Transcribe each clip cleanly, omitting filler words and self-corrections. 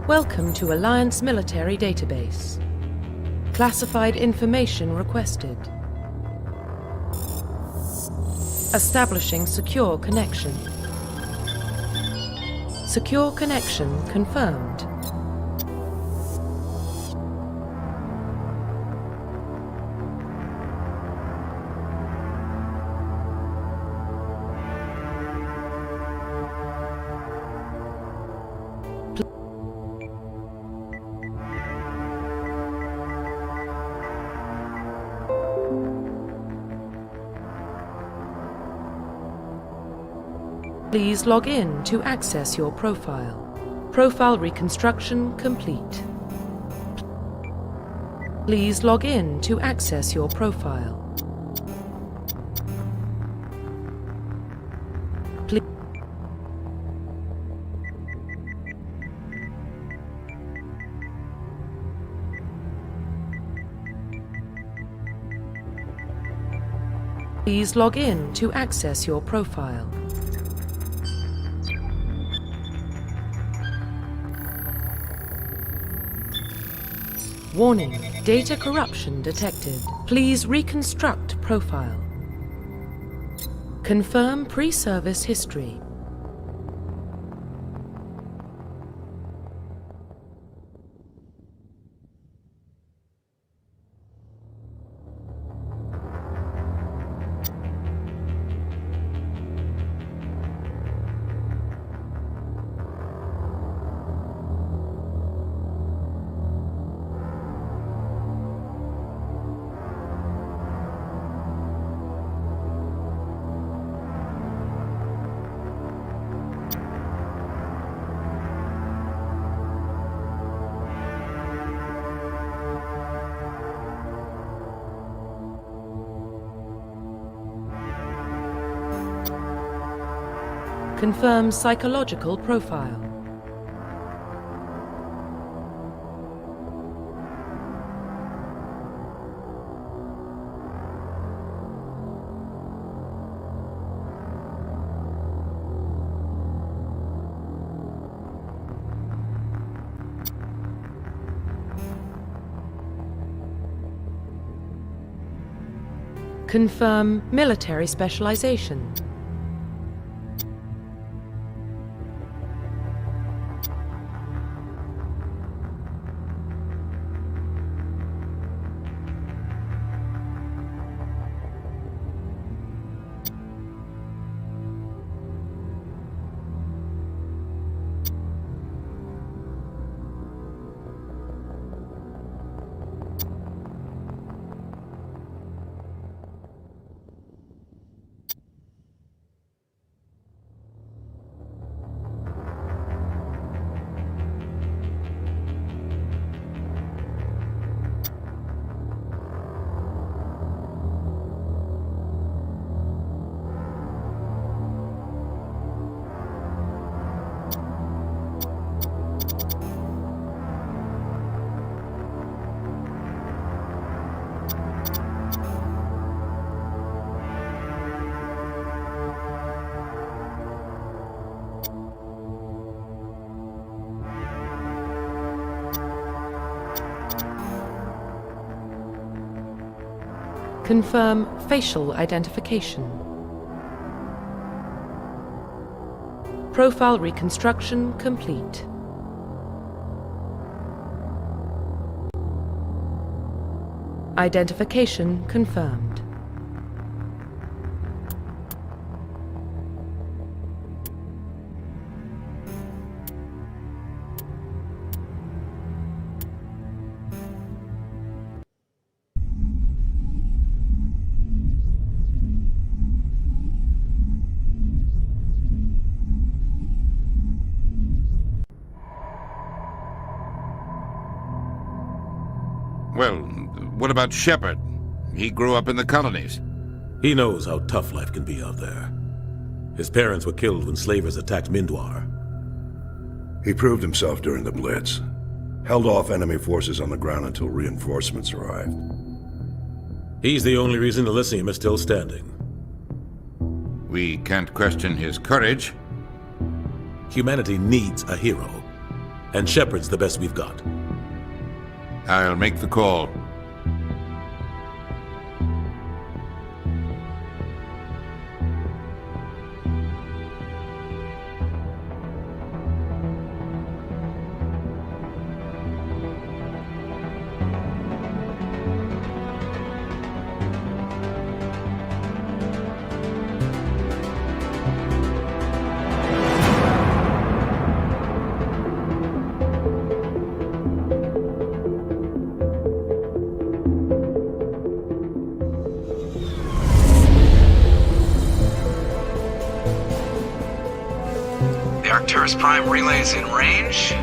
Welcome to Alliance Military Database. Classified information requested. Establishing secure connection. Secure connection confirmed. Please log in to access your profile. Profile reconstruction complete. Please log in to access your profile. Please log in to access your profile. Warning, data corruption detected. Please reconstruct profile. Confirm pre-service history. Confirm psychological profile. Confirm military specialization. Confirm facial identification. Profile reconstruction complete. Identification confirmed. Well, what about Shepard? He grew up in the colonies. He knows how tough life can be out there. His parents were killed when slavers attacked Mindwar. He proved himself during the Blitz. Held off enemy forces on the ground until reinforcements arrived. He's the only reason Elysium is still standing. We can't question his courage. Humanity needs a hero. and Shepard's the best we've got. I'll make the call. The Arcturus Prime relay is in range.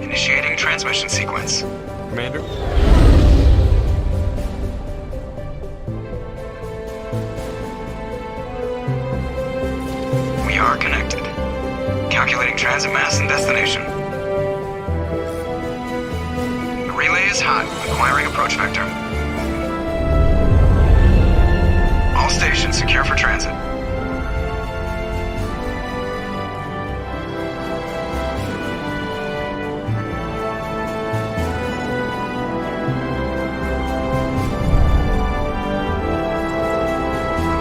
Initiating transmission sequence. Commander? We are connected. Calculating transit mass and destination. The relay is hot, acquiring approach vector. All stations secure for transit.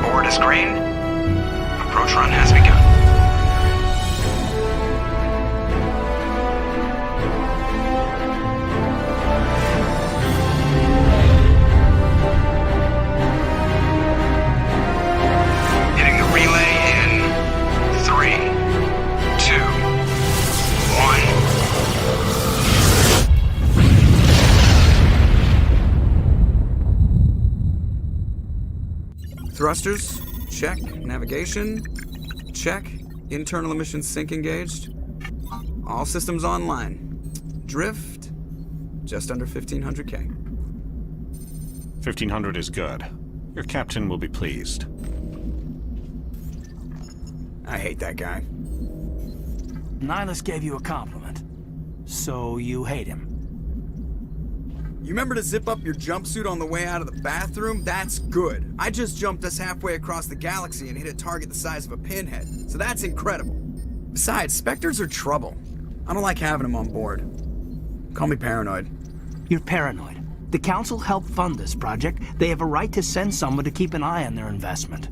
Board is green. Approach run has begun. Hitting the relay in 3, 2, 1. Thrusters, check. Navigation, check. Internal emissions sync engaged. All systems online. Drift, just under 1500K. 1500 is good. Your captain will be pleased. I hate that guy. Nihilus gave you a compliment. So you hate him. You remember to zip up your jumpsuit on the way out of the bathroom? That's good. I just jumped us halfway across the galaxy and hit a target the size of a pinhead, so that's incredible. Besides, Spectres are trouble. I don't like having them on board. Call me paranoid. You're paranoid. The Council helped fund this project. They have a right to send someone to keep an eye on their investment.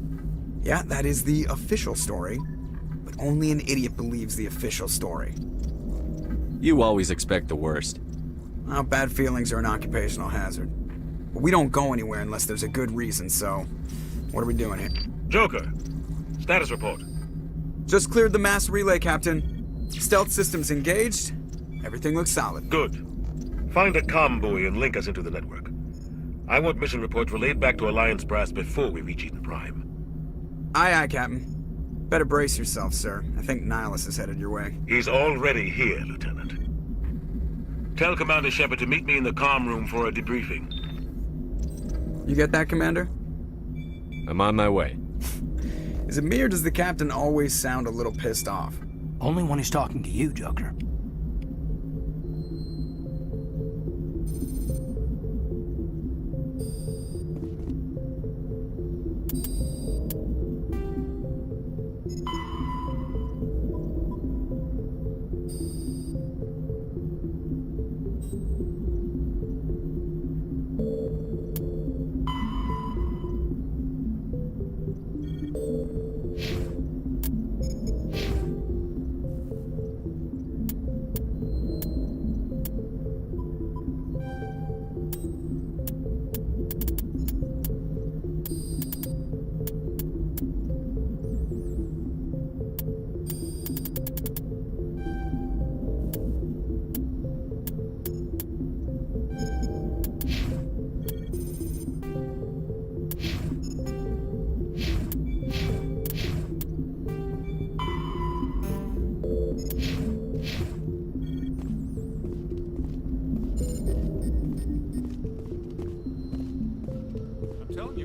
Yeah, that is the official story, but only an idiot believes the official story. You always expect the worst. Well, bad feelings are an occupational hazard. But we don't go anywhere unless there's a good reason, so what are we doing here? Joker, status report. Just cleared the mass relay, Captain. Stealth systems engaged. Everything looks solid. Good. Find a comm buoy and link us into the network. I want mission reports relayed back to Alliance Brass before we reach Eden Prime. Aye, aye, Captain. Better brace yourself, sir. I think Nihilus is headed your way. He's already here, Lieutenant. Tell Commander Shepard to meet me in the comm room for a debriefing. You get that, Commander? I'm on my way. Is it me or does the Captain always sound a little pissed off? Only when he's talking to you, Joker.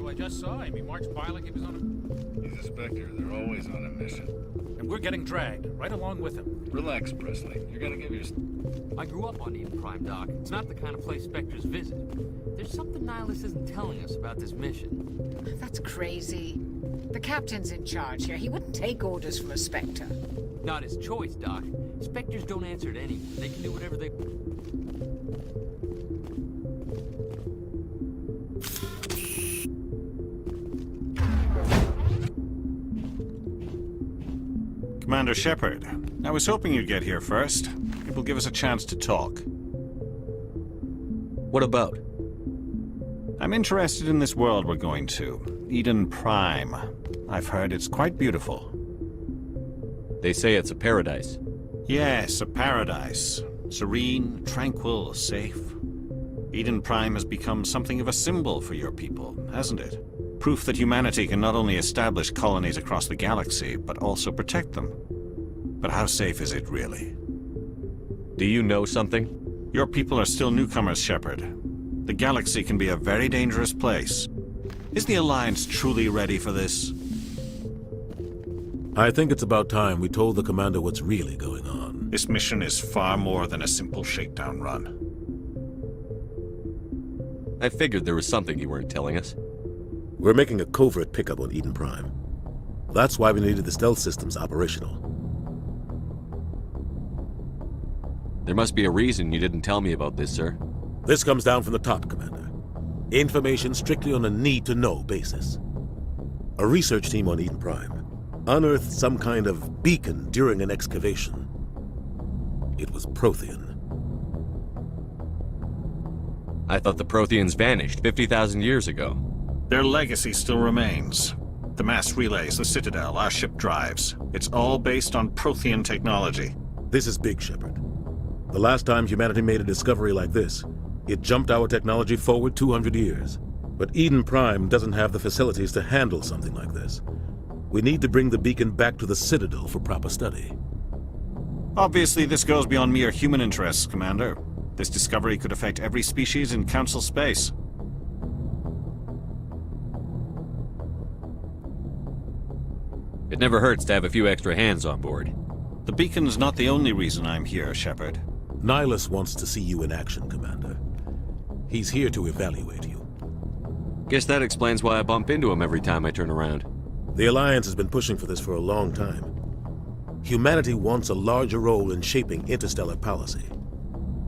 I just saw him. He marched by like he was on a... He's a Spectre. They're always on a mission. And we're getting dragged, right along with him. Relax, Presley. You're gonna give your... I grew up on Eden Prime, Doc. It's not the kind of place Spectres visit. There's something Nihilus isn't telling us about this mission. That's crazy. The captain's in charge here. He wouldn't take orders from a Spectre. Not his choice, Doc. Spectres don't answer to anyone. They can do whatever they... Commander Shepard, I was hoping you'd get here first. It will give us a chance to talk. What about? I'm interested in this world we're going to, Eden Prime. I've heard it's quite beautiful. They say it's a paradise. Yes, a paradise. Serene, tranquil, safe. Eden Prime has become something of a symbol for your people, hasn't it? Proof that humanity can not only establish colonies across the galaxy, but also protect them. But how safe is it, really? Do you know something? Your people are still newcomers, Shepard. The galaxy can be a very dangerous place. Is the Alliance truly ready for this? I think it's about time we told the Commander what's really going on. This mission is far more than a simple shakedown run. I figured there was something you weren't telling us. We're making a covert pickup on Eden Prime. That's why we needed the stealth systems operational. There must be a reason you didn't tell me about this, sir. This comes down from the top, Commander. Information strictly on a need-to-know basis. A research team on Eden Prime unearthed some kind of beacon during an excavation. It was Prothean. I thought the Protheans vanished 50,000 years ago. Their legacy still remains. The mass relays, the Citadel, our ship drives. It's all based on Prothean technology. This is big, Shepard. The last time humanity made a discovery like this, it jumped our technology forward 200 years. But Eden Prime doesn't have the facilities to handle something like this. We need to bring the beacon back to the Citadel for proper study. Obviously, this goes beyond mere human interests, Commander. This discovery could affect every species in Council space. It never hurts to have a few extra hands on board. The beacon's not the only reason I'm here, Shepard. Nihilus wants to see you in action, Commander. He's here to evaluate you. Guess that explains why I bump into him every time I turn around. The Alliance has been pushing for this for a long time. Humanity wants a larger role in shaping interstellar policy.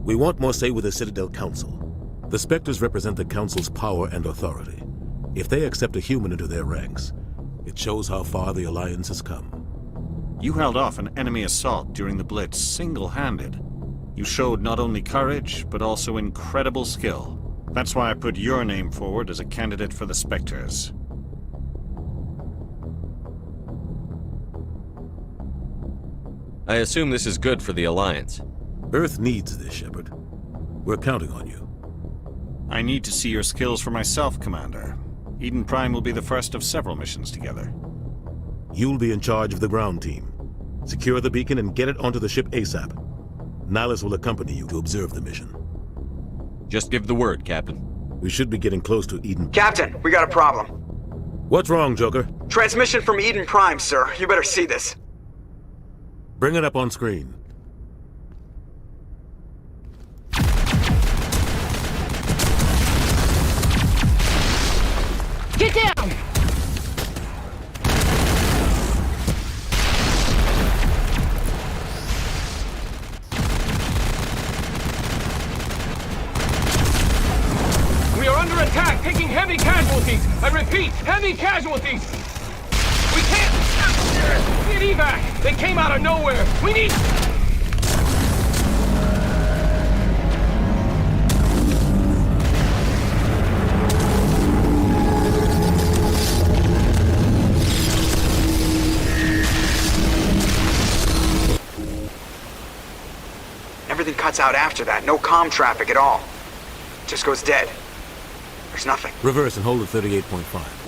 We want more say with the Citadel Council. The Spectres represent the Council's power and authority. If they accept a human into their ranks, it shows how far the Alliance has come. You held off an enemy assault during the Blitz single-handed. You showed not only courage, but also incredible skill. That's why I put your name forward as a candidate for the Spectres. I assume this is good for the Alliance. Earth needs this, Shepard. We're counting on you. I need to see your skills for myself, Commander. Eden Prime will be the first of several missions together. You'll be in charge of the ground team. Secure the beacon and get it onto the ship ASAP. Nihilus will accompany you to observe the mission. Just give the word, Captain. We should be getting close to Eden. Captain, we got a problem. What's wrong, Joker? Transmission from Eden Prime, sir. You better see this. Bring it up on screen. Get down! We are under attack, taking heavy casualties. I repeat, heavy casualties. We can't... Need evac. They came out of nowhere. We need... Everything cuts out after that. No comm traffic at all. Just goes dead. There's nothing. Reverse and hold at 38.5.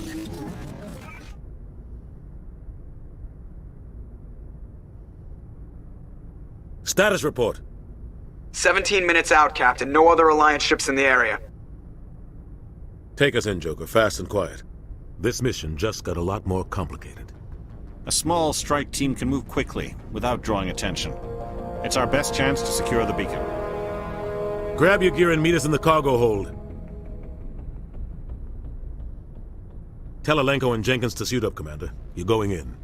Status report. 17 minutes out, Captain. No other Alliance ships in the area. Take us in, Joker, fast and quiet. This mission just got a lot more complicated. A small strike team can move quickly, without drawing attention. It's our best chance to secure the beacon. Grab your gear and meet us in the cargo hold. Tell Alenko and Jenkins to suit up, Commander. You're going in.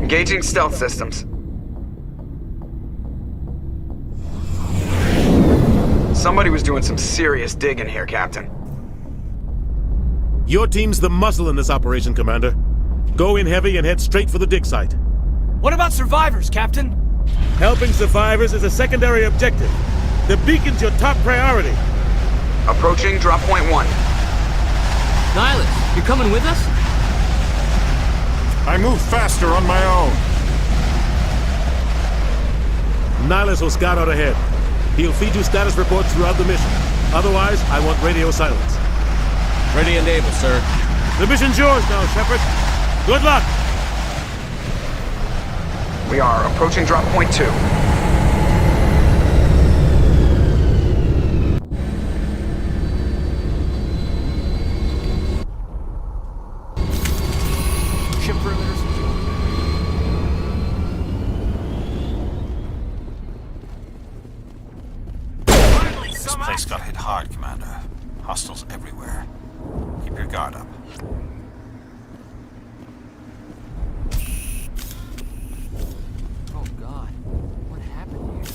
Engaging stealth systems. Somebody was doing some serious digging here, Captain. Your team's the muscle in this operation, Commander. Go in heavy and head straight for the dig site. What about survivors, Captain? Helping survivors is a secondary objective. The beacon's your top priority. Approaching drop point 1. Nihilus, you coming with us? I move faster on my own. Nihilus will scout out ahead. He'll feed you status reports throughout the mission. Otherwise, I want radio silence. Ready and able, sir. The mission's yours now, Shepard. Good luck! We are approaching drop point 2. Ship perimeter secure. This place got hit hard, Commander. Hostiles everywhere. Keep your guard up. Oh God, what happened here?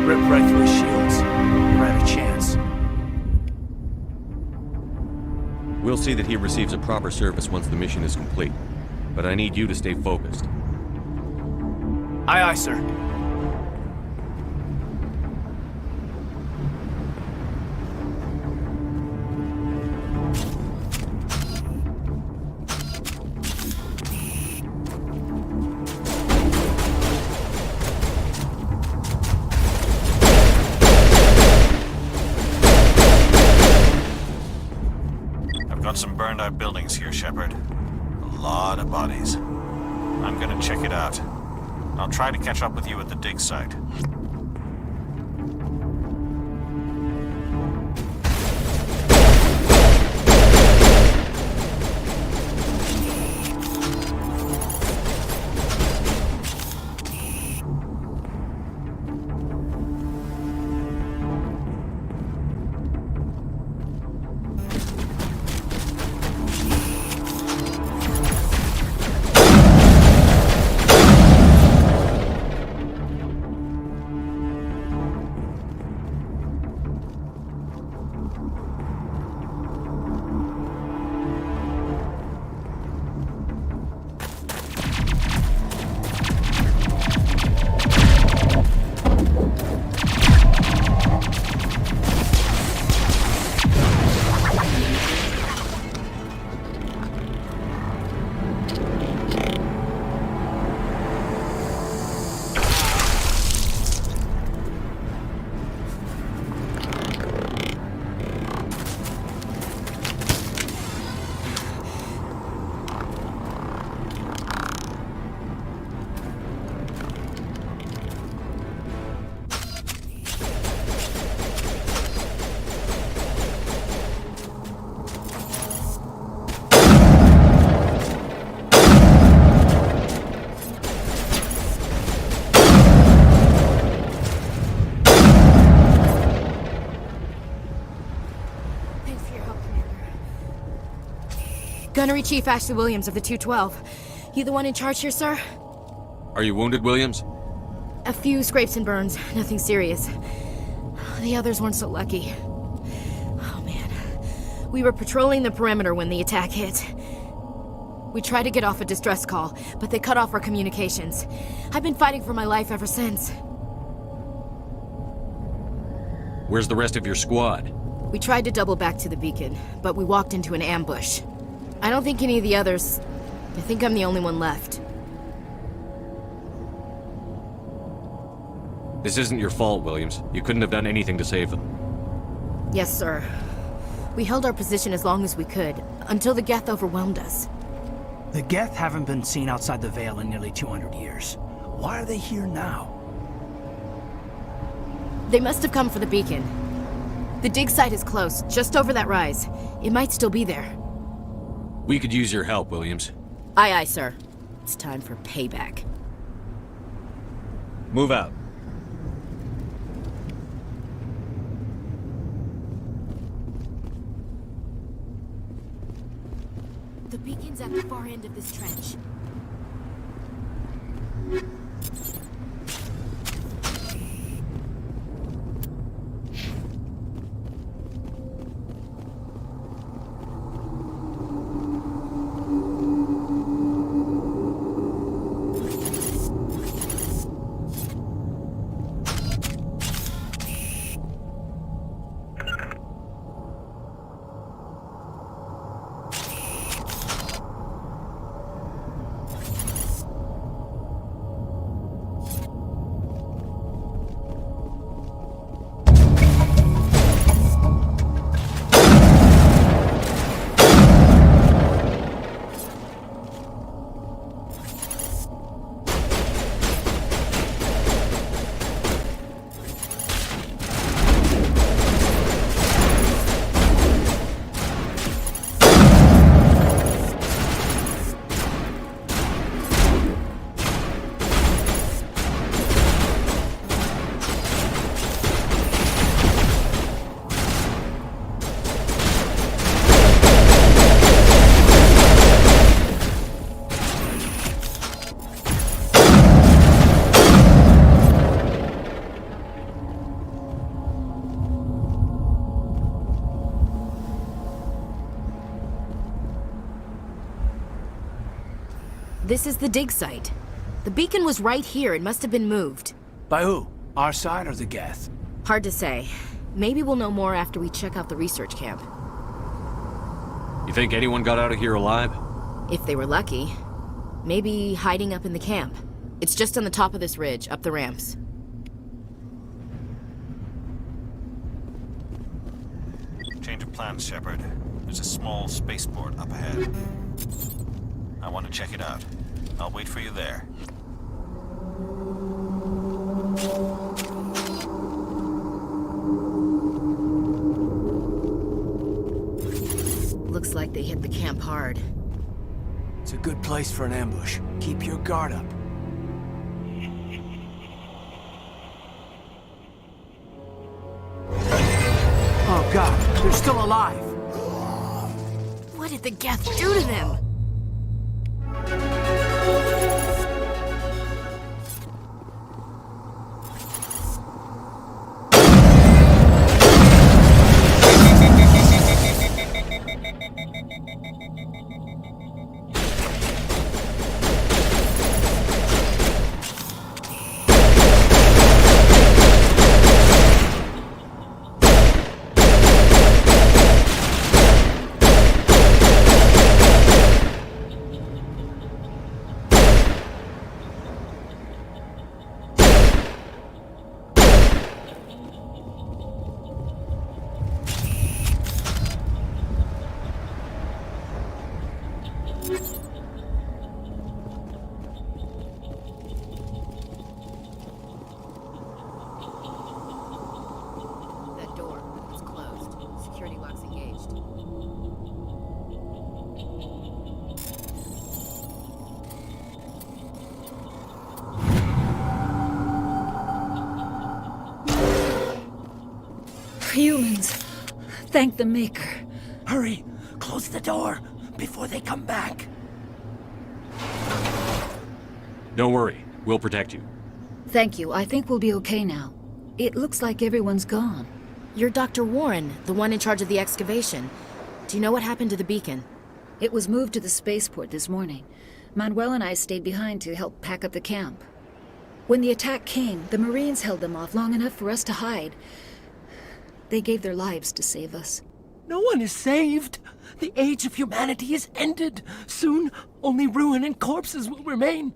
Ripped right through his shields. Never had a chance. We'll see that he receives a proper service once the mission is complete. But I need you to stay focused. Aye, aye, sir. I've got some burned out buildings here, Shepard. A lot of bodies. I'm gonna check it out. I'll try to catch up with you at the dig site. Gunnery Chief Ashley Williams of the 212. You the one in charge here, sir? Are you wounded, Williams? A few scrapes and burns, nothing serious. The others weren't so lucky. Oh man. We were patrolling the perimeter when the attack hit. We tried to get off a distress call, but they cut off our communications. I've been fighting for my life ever since. Where's the rest of your squad? We tried to double back to the beacon, but we walked into an ambush. I don't think any of the others... I think I'm the only one left. This isn't your fault, Williams. You couldn't have done anything to save them. Yes, sir. We held our position as long as we could, until the Geth overwhelmed us. The Geth haven't been seen outside the Veil in nearly 200 years. Why are they here now? They must have come for the beacon. The dig site is close, just over that rise. It might still be there. We could use your help, Williams. Aye, aye, sir. It's time for payback. Move out. The beacon's at the far end of this trench. This is the dig site. The beacon was right here. It must have been moved. By who? Our side or the Geth? Hard to say. Maybe we'll know more after we check out the research camp. You think anyone got out of here alive? If they were lucky. Maybe hiding up in the camp. It's just on the top of this ridge, up the ramps. Change of plans, Shepard. There's a small spaceport up ahead. I want to check it out. I'll wait for you there. Looks like they hit the camp hard. It's a good place for an ambush. Keep your guard up. Oh God, they're still alive! What did the Geth do to them? Humans. Thank the Maker. Hurry! Close the door before they come back. Don't worry. We'll protect you. Thank you. I think we'll be okay now. It looks like everyone's gone. You're Dr. Warren, the one in charge of the excavation. Do you know what happened to the beacon? It was moved to the spaceport this morning. Manuel and I stayed behind to help pack up the camp. When the attack came, the Marines held them off long enough for us to hide. They gave their lives to save us. No one is saved. The age of humanity is ended. Soon, only ruin and corpses will remain.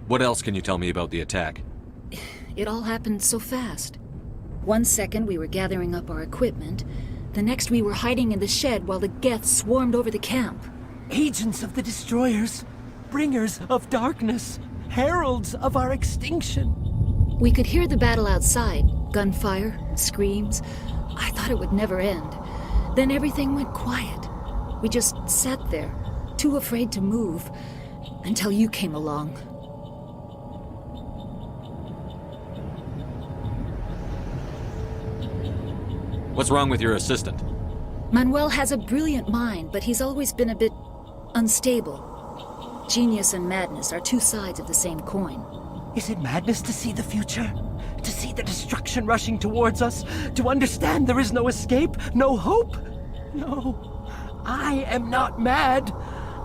What else can you tell me about the attack? It all happened so fast. 1 second we were gathering up our equipment. The next we were hiding in the shed while the Geth swarmed over the camp. Agents of the Destroyers, bringers of darkness, heralds of our extinction. We could hear the battle outside. Gunfire, screams. I thought it would never end. Then everything went quiet. We just sat there, too afraid to move, until you came along. What's wrong with your assistant? Manuel has a brilliant mind, but he's always been a bit unstable. Genius and madness are two sides of the same coin. Is it madness to see the future? To see the destruction rushing towards us? To understand there is no escape? No hope? No. I am not mad.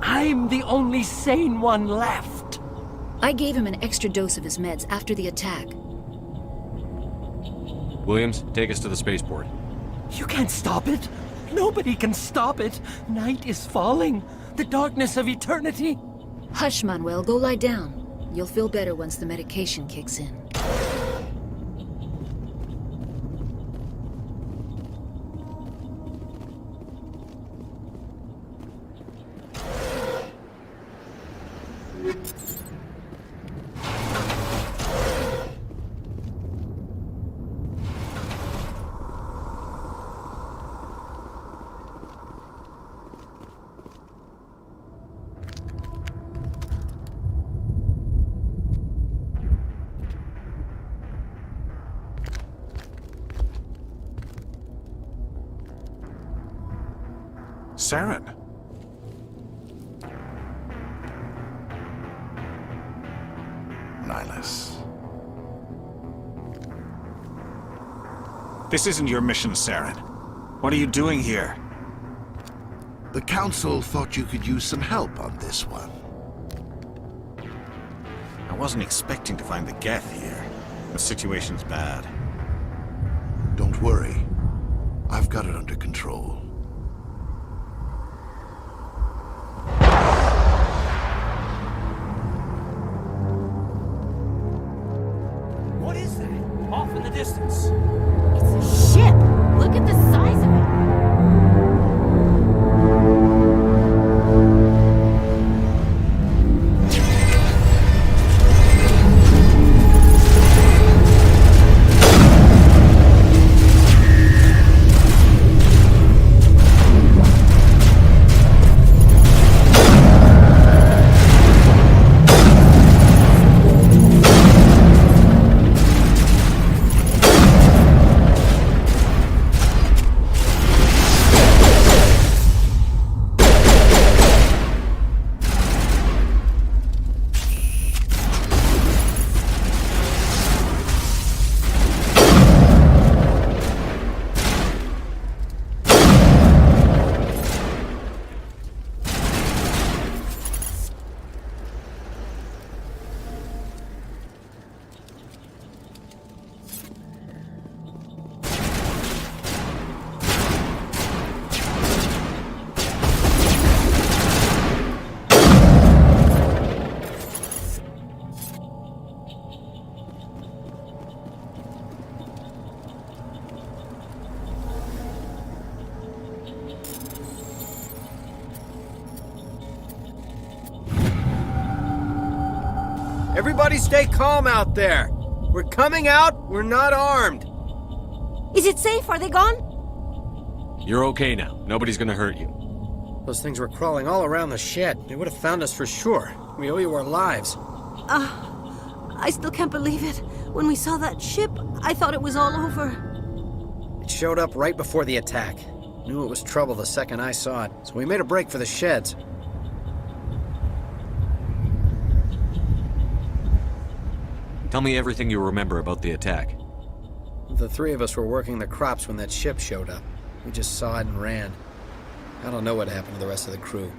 I'm the only sane one left. I gave him an extra dose of his meds after the attack. Williams, take us to the spaceport. You can't stop it. Nobody can stop it. Night is falling. The darkness of eternity. Hush, Manuel. Go lie down. You'll feel better once the medication kicks in. Saren. Nihilus. This isn't your mission, Saren. What are you doing here? The Council thought you could use some help on this one. I wasn't expecting to find the Geth here. The situation's bad. Don't worry. I've got it under control. What is that? Off in the distance. It's a ship. Look at the size of it. Everybody stay calm out there. We're coming out, we're not armed. Is it safe? Are they gone? You're okay now. Nobody's gonna hurt you. Those things were crawling all around the shed. They would have found us for sure. We owe you our lives. I still can't believe it. When we saw that ship, I thought it was all over. It showed up right before the attack. Knew it was trouble the second I saw it, so we made a break for the sheds. Tell me everything you remember about the attack. The three of us were working the crops when that ship showed up. We just saw it and ran. I don't know what happened to the rest of the crew.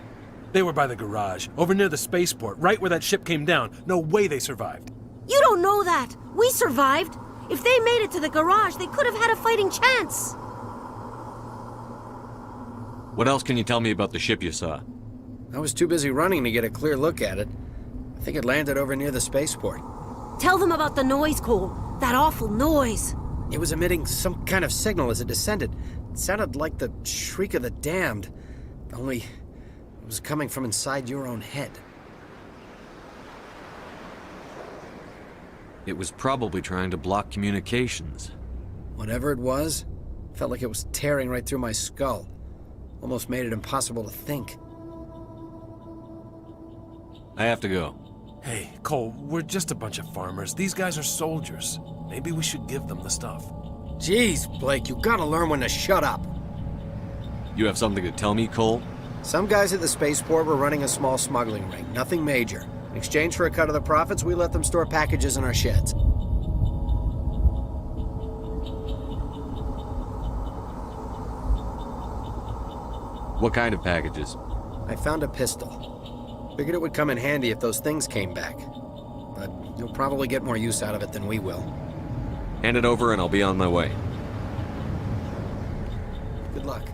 They were by the garage, over near the spaceport, right where that ship came down. No way they survived. You don't know that! We survived! If they made it to the garage, they could have had a fighting chance! What else can you tell me about the ship you saw? I was too busy running to get a clear look at it. I think it landed over near the spaceport. Tell them about the noise, Cole. That awful noise. It was emitting some kind of signal as it descended. It sounded like the shriek of the damned. Only it was coming from inside your own head. It was probably trying to block communications. Whatever it was, felt like it was tearing right through my skull. Almost made it impossible to think. I have to go. Hey, Cole, we're just a bunch of farmers. These guys are soldiers. Maybe we should give them the stuff. Jeez, Blake, you gotta learn when to shut up. You have something to tell me, Cole? Some guys at the spaceport were running a small smuggling ring, nothing major. In exchange for a cut of the profits, we let them store packages in our sheds. What kind of packages? I found a pistol. Figured it would come in handy if those things came back. But you'll probably get more use out of it than we will. Hand it over and I'll be on my way. Good luck.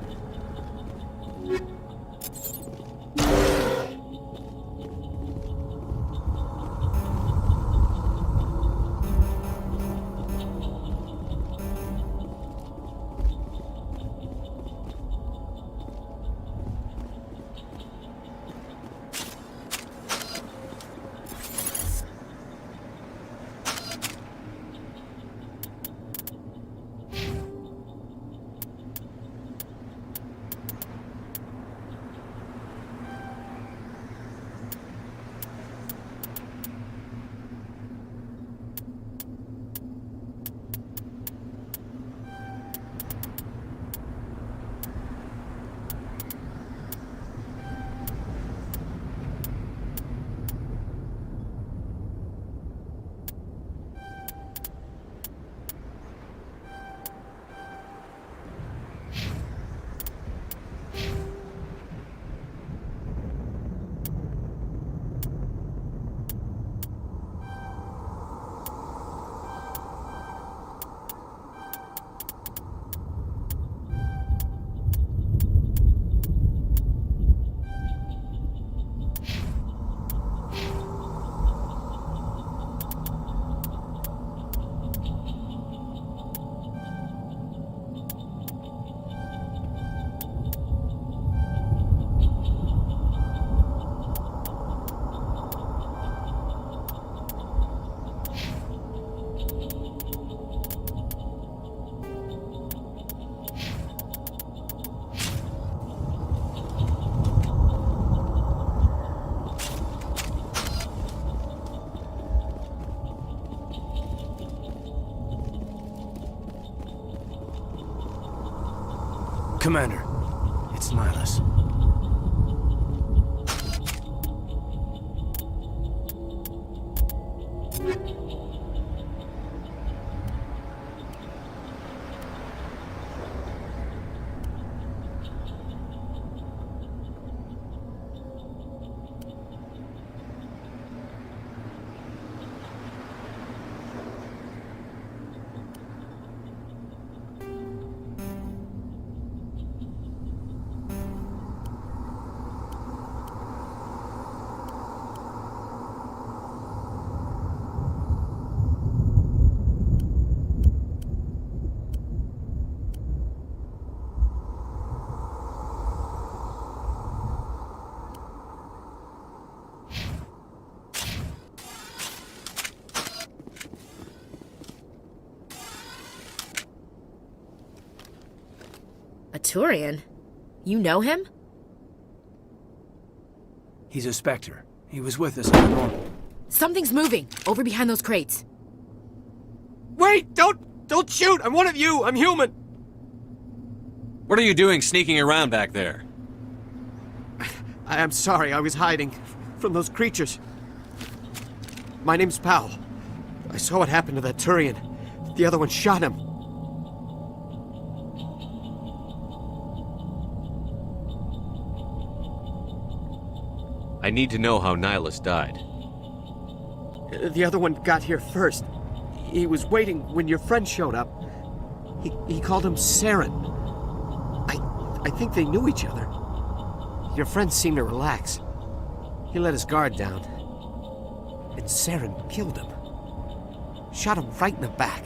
Commander, it's Nihlus. A Turian? You know him? He's a Spectre. He was with us on the normal. Something's moving, over behind those crates. Wait! Don't shoot! I'm one of you! I'm human! What are you doing sneaking around back there? I'm sorry, I was hiding from those creatures. My name's Powell. I saw what happened to that Turian. The other one shot him. I need to know how Nihilus died. The other one got here first. He was waiting when your friend showed up. He called him Saren. I think they knew each other. Your friend seemed to relax. He let his guard down. And Saren killed him. Shot him right in the back.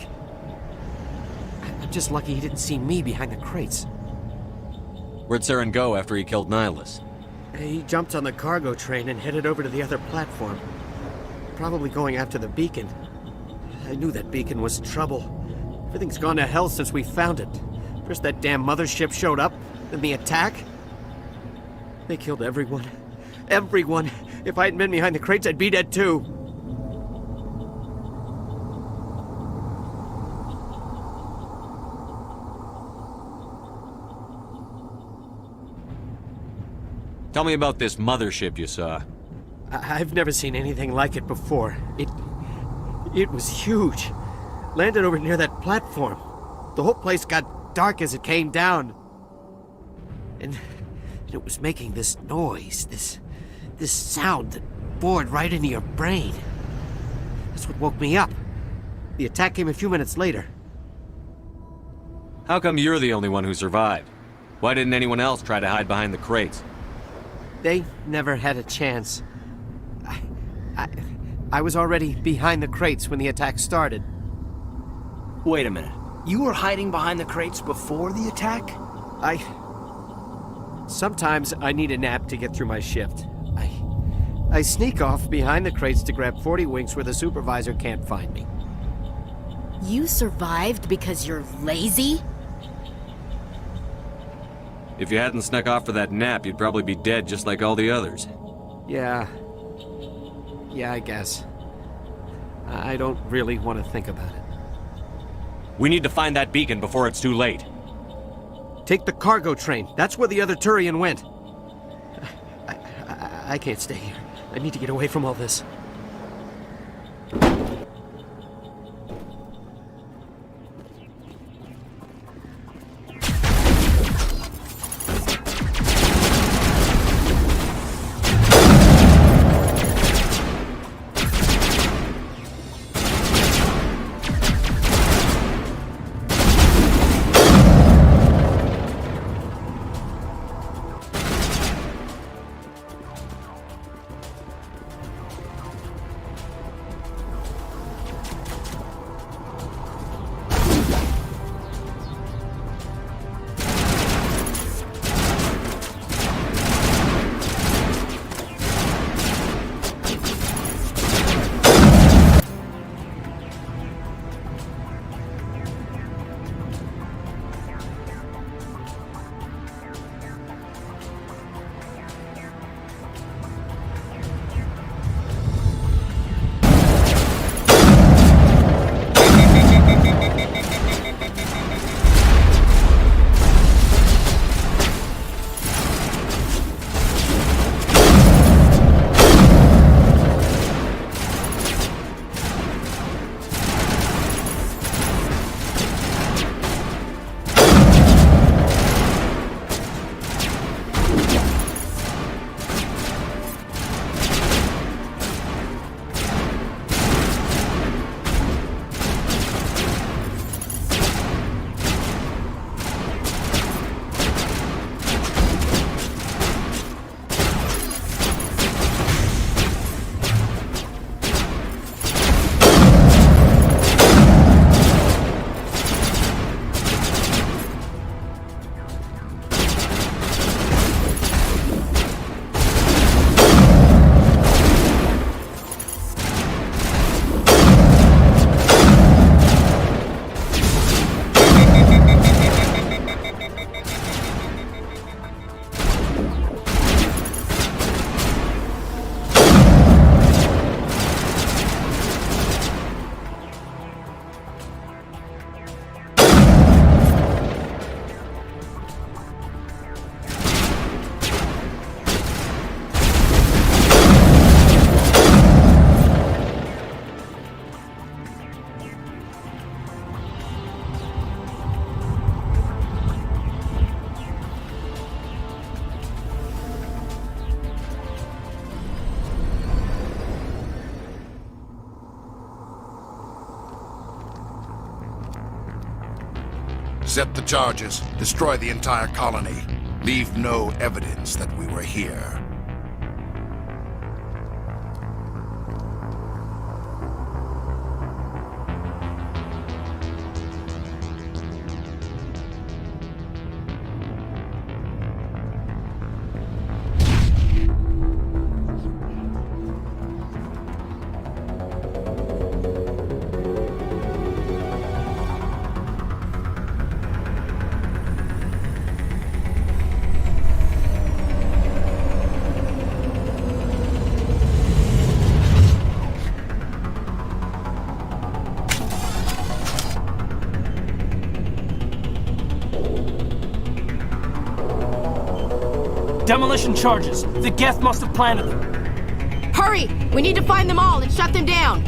I'm just lucky he didn't see me behind the crates. Where'd Saren go after he killed Nihilus? He jumped on the cargo train and headed over to the other platform. Probably going after the beacon. I knew that beacon was trouble. Everything's gone to hell since we found it. First that damn mothership showed up, then the attack. They killed everyone. Everyone! If I hadn't been behind the crates, I'd be dead too. Tell me about this mothership you saw. I've never seen anything like it before. It was huge. Landed over near that platform. The whole place got dark as it came down. And it was making this noise, this sound that bored right into your brain. That's what woke me up. The attack came a few minutes later. How come you're the only one who survived? Why didn't anyone else try to hide behind the crates? They never had a chance. I was already behind the crates when the attack started. Wait a minute. You were hiding behind the crates before the attack? Sometimes I need a nap to get through my shift. I sneak off behind the crates to grab 40 winks where the supervisor can't find me. You survived because you're lazy? If you hadn't snuck off for that nap, you'd probably be dead just like all the others. Yeah, I guess. I don't really want to think about it. We need to find that beacon before it's too late. Take the cargo train. That's where the other Turian went. I can't stay here. I need to get away from all this. Set the charges. Destroy the entire colony. Leave no evidence that we were here. Demolition charges. The Geth must have planted them. Hurry! We need to find them all and shut them down.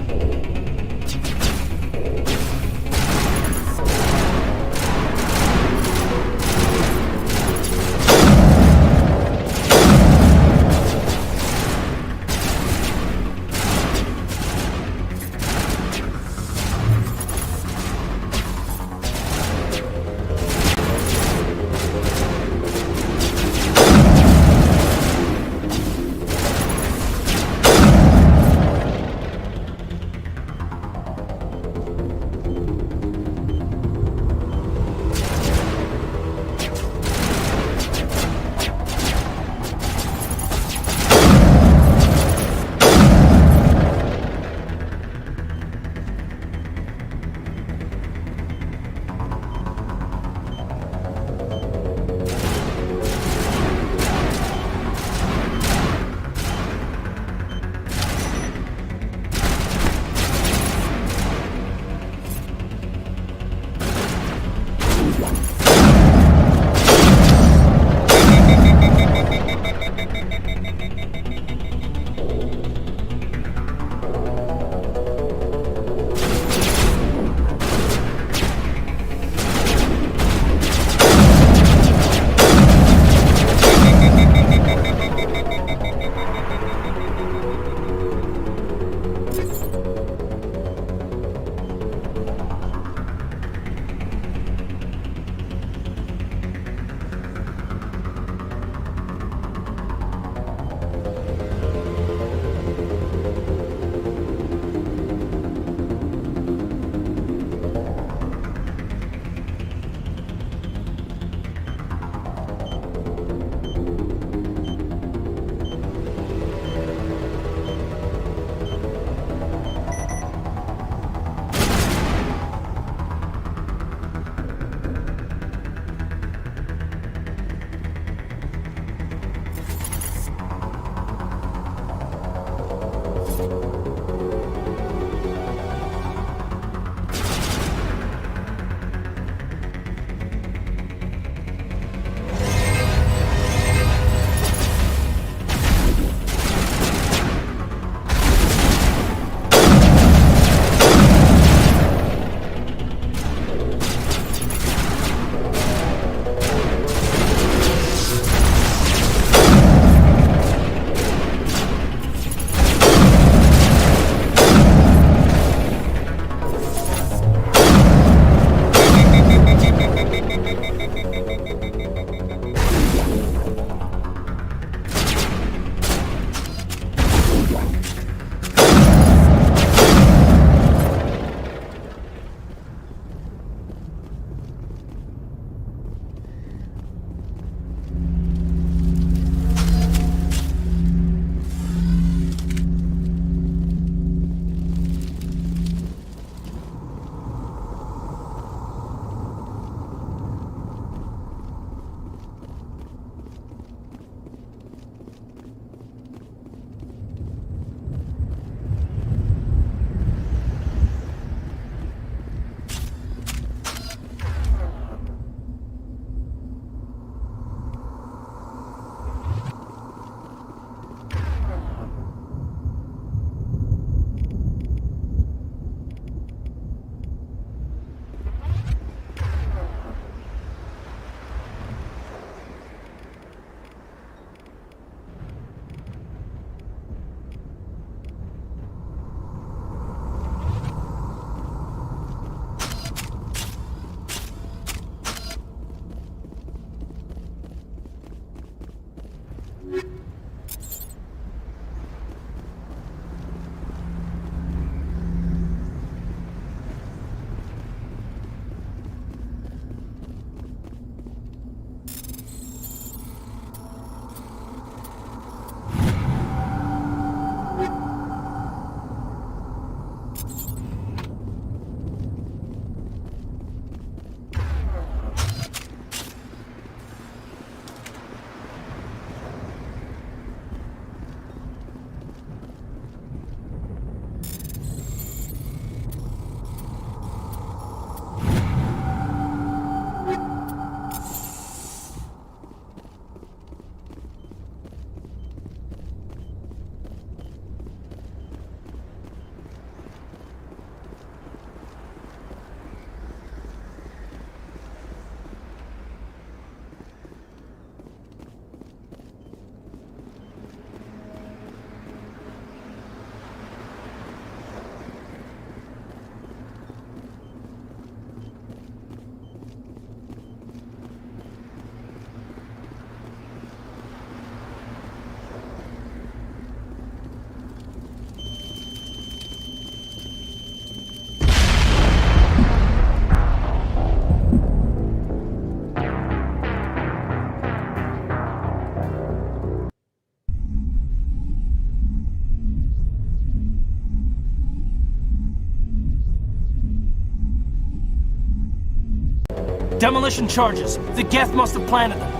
Demolition charges. The Geth must have planted them.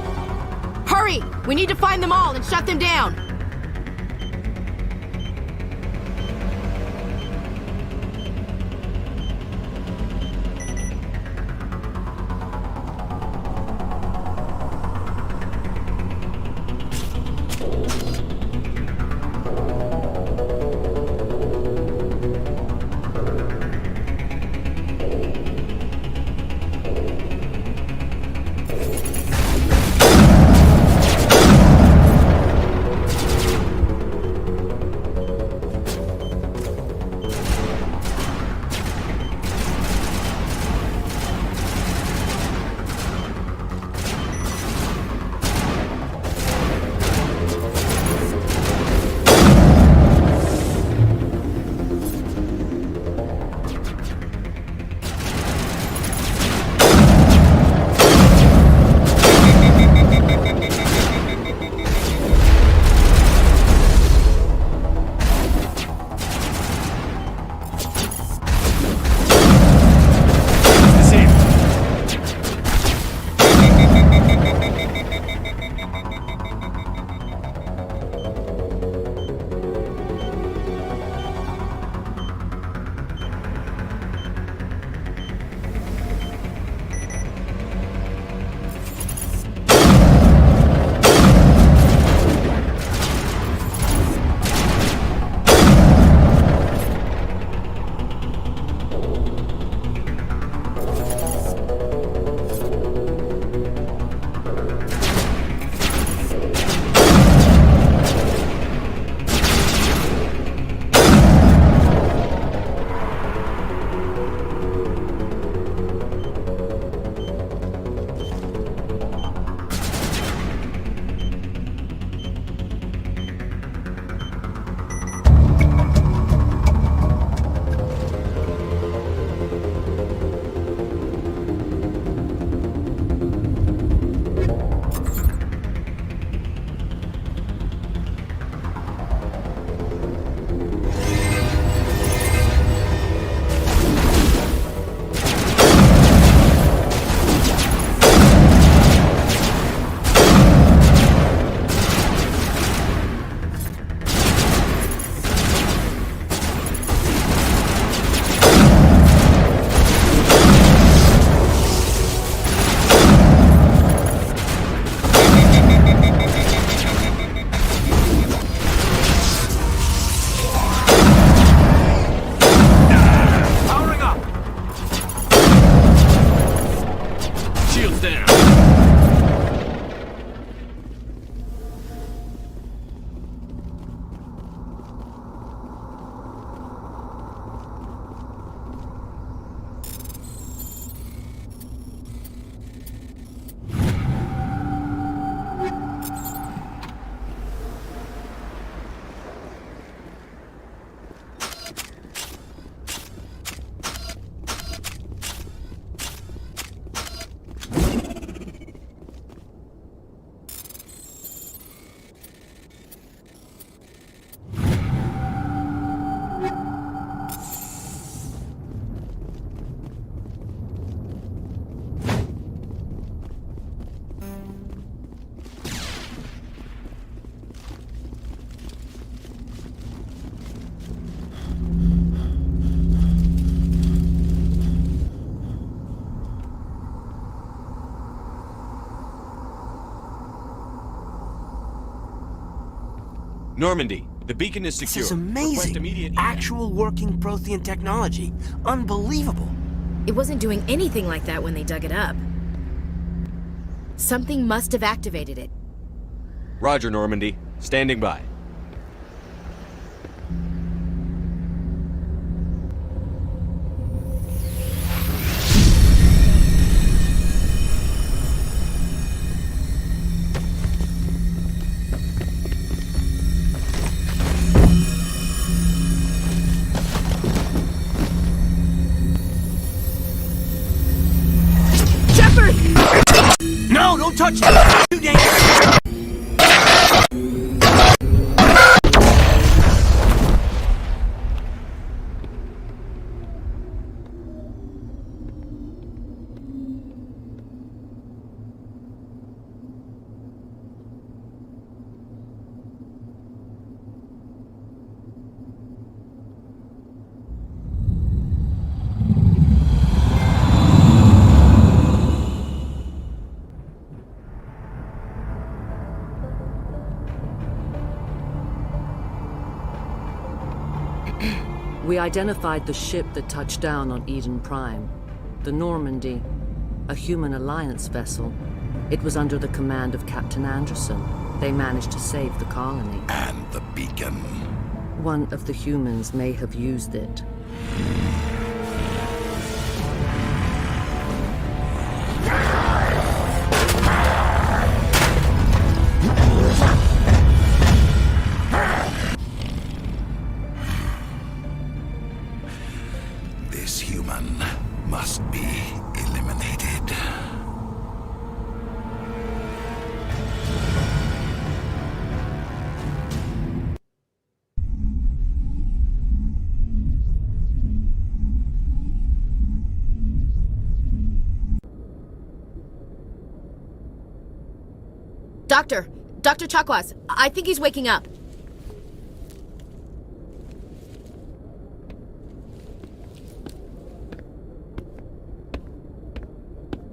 Hurry! We need to find them all and shut them down! Normandy, the beacon is secure. This is Request amazing. immediate Actual working Prothean technology. Unbelievable. It wasn't doing anything like that when they dug it up. Something must have activated it. Roger, Normandy. Standing by. No, don't touch it! Too dangerous! We identified the ship that touched down on Eden Prime. The Normandy. A human alliance vessel. It was under the command of Captain Anderson. They managed to save the colony. And the beacon. One of the humans may have used it. This human must be eliminated. Dr. Chakwas, I think he's waking up.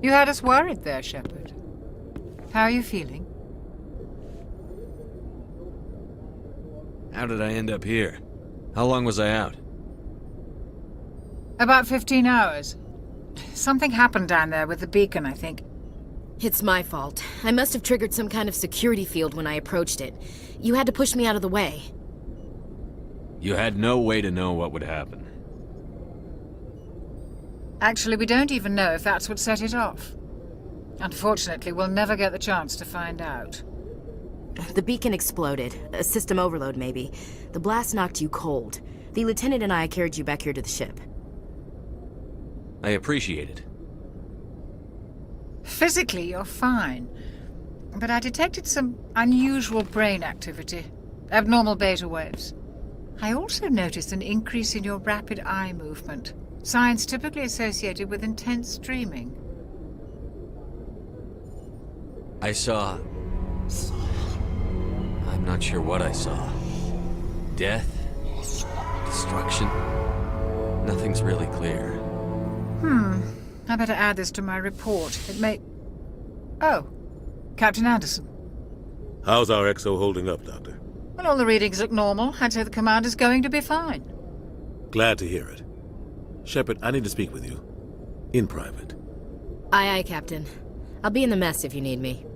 You had us worried there, Shepard. How are you feeling? How did I end up here? How long was I out? About 15 hours. Something happened down there with the beacon, I think. It's my fault. I must have triggered some kind of security field when I approached it. You had to push me out of the way. You had no way to know what would happen. Actually, we don't even know if that's what set it off. Unfortunately, we'll never get the chance to find out. The beacon exploded. A system overload, maybe. The blast knocked you cold. The lieutenant and I carried you back here to the ship. I appreciate it. Physically, you're fine. But I detected some unusual brain activity. Abnormal beta waves. I also noticed an increase in your rapid eye movement. Signs typically associated with intense dreaming. I saw... I'm not sure what I saw. Death? Destruction? Nothing's really clear. I better add this to my report. It may... Oh, Captain Anderson. How's our XO holding up, Doctor? Well, all the readings look normal. I'd say the commander's going to be fine. Glad to hear it. Shepard, I need to speak with you. In private. Aye, aye, Captain. I'll be in the mess if you need me.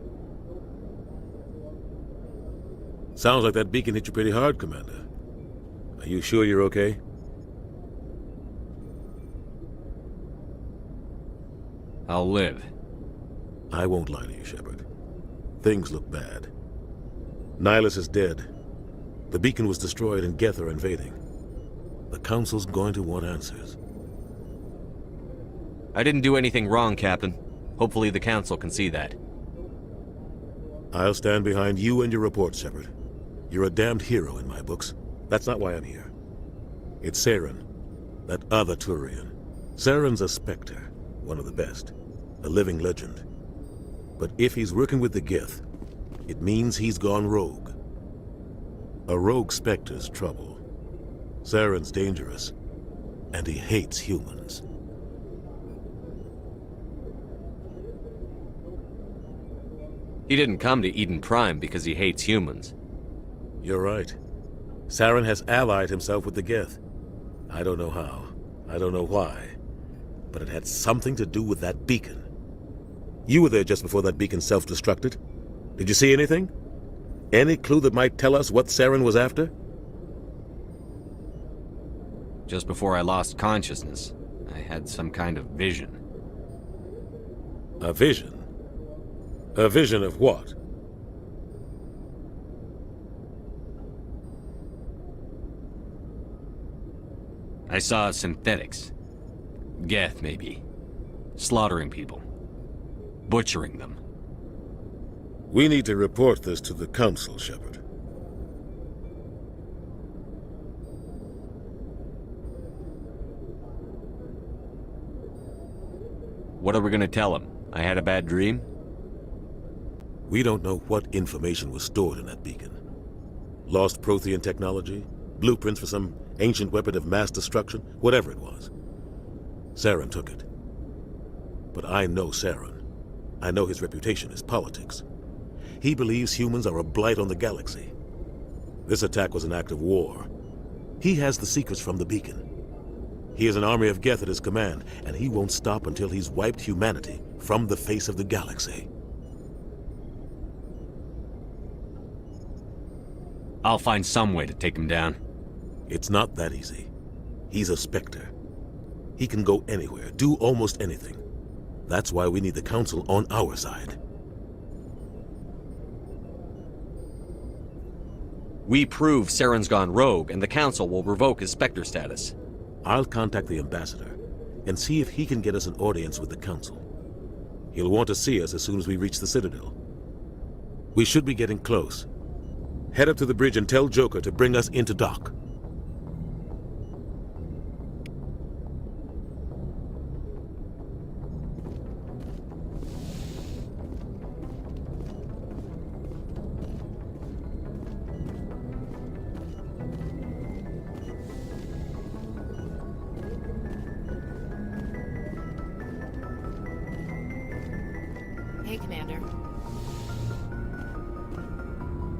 Sounds like that beacon hit you pretty hard, Commander. Are you sure you're okay? I'll live. I won't lie to you, Shepard. Things look bad. Nihilus is dead. The beacon was destroyed and Geth are invading. The Council's going to want answers. I didn't do anything wrong, Captain. Hopefully the Council can see that. I'll stand behind you and your report, Shepard. You're a damned hero in my books. That's not why I'm here. It's Saren, that other Turian. Saren's a Spectre, one of the best, a living legend. But if he's working with the Geth, it means he's gone rogue. A rogue Spectre's trouble. Saren's dangerous, and he hates humans. He didn't come to Eden Prime because he hates humans. You're right. Saren has allied himself with the Geth. I don't know how. I don't know why. But it had something to do with that beacon. You were there just before that beacon self-destructed. Did you see anything? Any clue that might tell us what Saren was after? Just before I lost consciousness, I had some kind of vision. A vision? A vision of what? I saw synthetics. Geth, maybe. Slaughtering people. Butchering them. We need to report this to the Council, Shepard. What are we gonna tell him? I had a bad dream? We don't know what information was stored in that beacon. Lost Prothean technology? Blueprints for some ancient weapon of mass destruction? Whatever it was. Saren took it. But I know Saren. I know his reputation is politics. He believes humans are a blight on the galaxy. This attack was an act of war. He has the secrets from the beacon. He has an army of Geth at his command, and he won't stop until he's wiped humanity from the face of the galaxy. I'll find some way to take him down. It's not that easy. He's a Spectre. He can go anywhere, do almost anything. That's why we need the Council on our side. We prove Saren's gone rogue, and the Council will revoke his Spectre status. I'll contact the Ambassador and see if he can get us an audience with the Council. He'll want to see us as soon as we reach the Citadel. We should be getting close. Head up to the bridge and tell Joker to bring us into dock. Hey, Commander.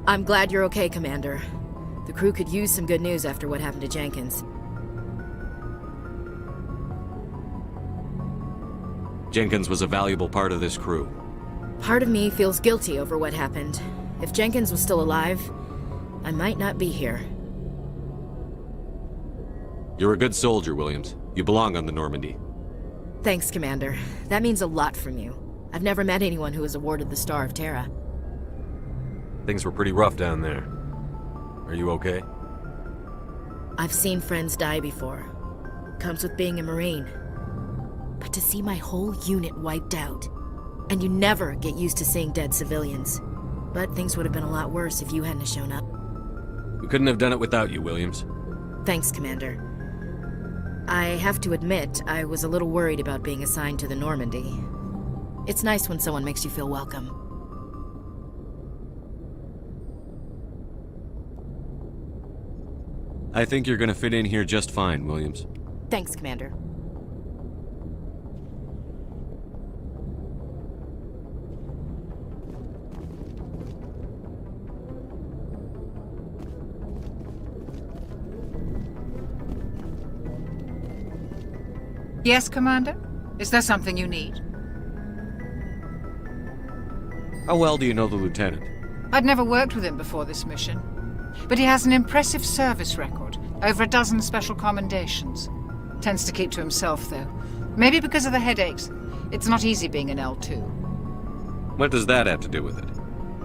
I'm glad you're okay, Commander. The crew could use some good news after what happened to Jenkins. Jenkins was a valuable part of this crew. Part of me feels guilty over what happened. If Jenkins was still alive, I might not be here. You're a good soldier, Williams. You belong on the Normandy. Thanks, Commander. That means a lot from you. I've never met anyone who was awarded the Star of Terra. Things were pretty rough down there. Are you okay? I've seen friends die before. Comes with being a Marine. But to see my whole unit wiped out, and you never get used to seeing dead civilians. But things would have been a lot worse if you hadn't shown up. We couldn't have done it without you, Williams. Thanks, Commander. I have to admit, I was a little worried about being assigned to the Normandy. It's nice when someone makes you feel welcome. I think you're gonna fit in here just fine, Williams. Thanks, Commander. Yes, Commander? Is there something you need? How well do you know the Lieutenant? I'd never worked with him before this mission. But he has an impressive service record, over a dozen special commendations. Tends to keep to himself, though. Maybe because of the headaches. It's not easy being an L2. What does that have to do with it?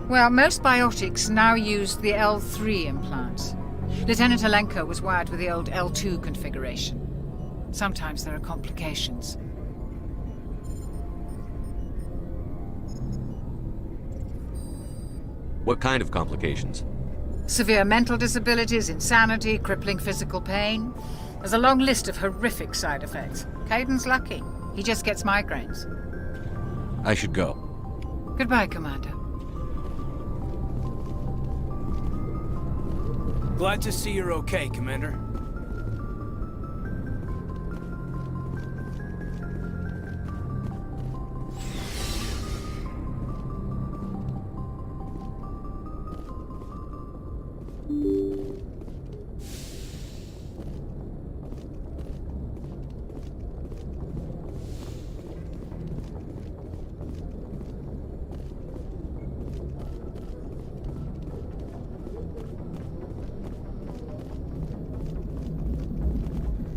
Well, most biotics now use the L3 implants. Lieutenant Alenko was wired with the old L2 configuration. Sometimes there are complications. What kind of complications? Severe mental disabilities, insanity, crippling physical pain. There's a long list of horrific side effects. Caden's lucky. He just gets migraines. I should go. Goodbye, Commander. Glad to see you're okay, Commander.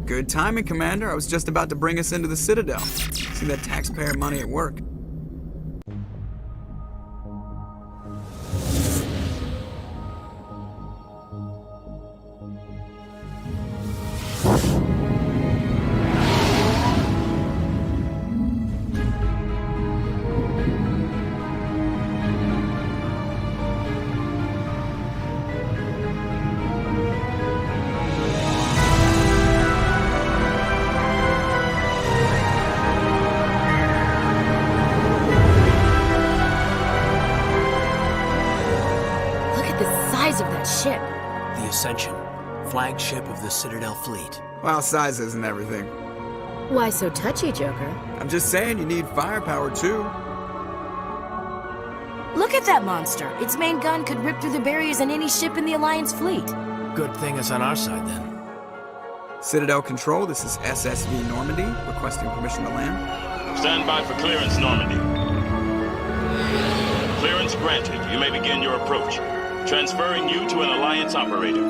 Good timing, Commander. I was just about to bring us into the Citadel. See that taxpayer money at work. Ship. The Ascension, flagship of the Citadel fleet. Well, size isn't everything. Why so touchy, Joker? I'm just saying you need firepower, too. Look at that monster. Its main gun could rip through the barriers in any ship in the Alliance fleet. Good thing it's on our side, then. Citadel Control, this is SSV Normandy, requesting permission to land. Stand by for clearance, Normandy. Clearance granted. You may begin your approach. Transferring you to an Alliance operator.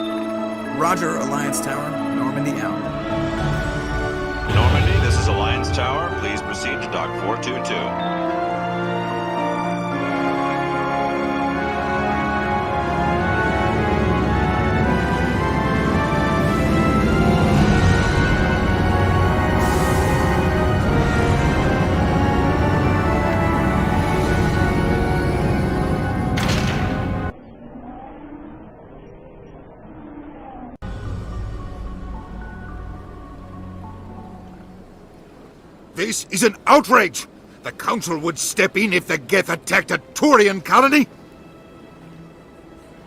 Roger, Alliance Tower. Normandy out. Normandy, this is Alliance Tower. Please proceed to Dock 422. This is an outrage! The Council would step in if the Geth attacked a Turian colony?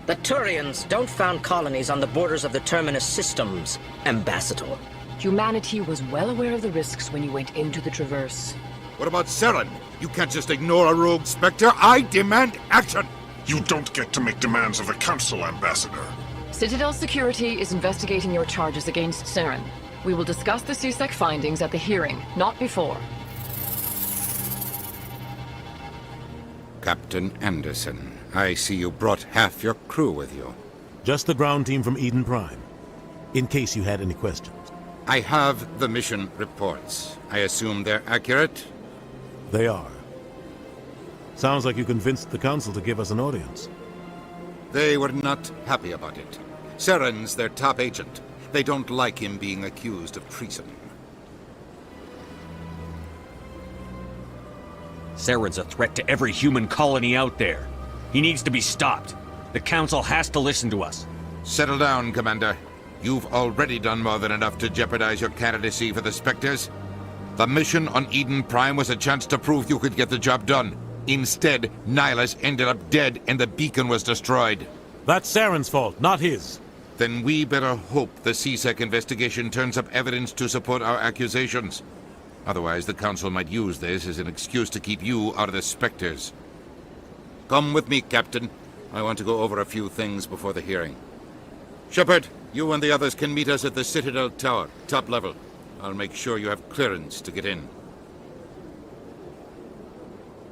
The Turians don't found colonies on the borders of the Terminus systems, Ambassador. Humanity was well aware of the risks when you went into the Traverse. What about Saren? You can't just ignore a rogue Spectre. I demand action! You don't get to make demands of the Council, Ambassador. Citadel Security is investigating your charges against Saren. We will discuss the CSEC findings at the hearing, not before. Captain Anderson, I see you brought half your crew with you. Just the ground team from Eden Prime, in case you had any questions. I have the mission reports. I assume they're accurate? They are. Sounds like you convinced the Council to give us an audience. They were not happy about it. Saren's their top agent. They don't like him being accused of treason. Saren's a threat to every human colony out there. He needs to be stopped. The Council has to listen to us. Settle down, Commander. You've already done more than enough to jeopardize your candidacy for the Spectres. The mission on Eden Prime was a chance to prove you could get the job done. Instead, Nihilus ended up dead and the beacon was destroyed. That's Saren's fault, not his. Then we better hope the CSEC investigation turns up evidence to support our accusations. Otherwise, the Council might use this as an excuse to keep you out of the Spectres. Come with me, Captain. I want to go over a few things before the hearing. Shepard, you and the others can meet us at the Citadel Tower, top level. I'll make sure you have clearance to get in.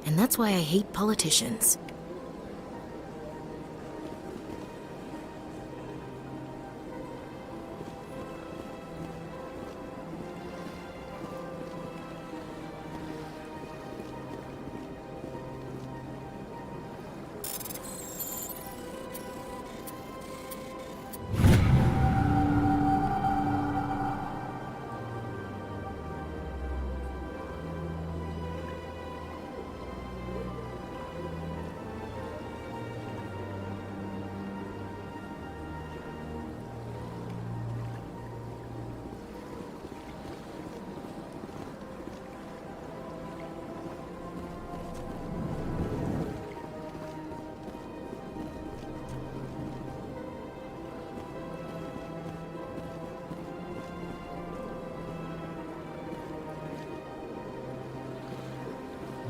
And that's why I hate politicians.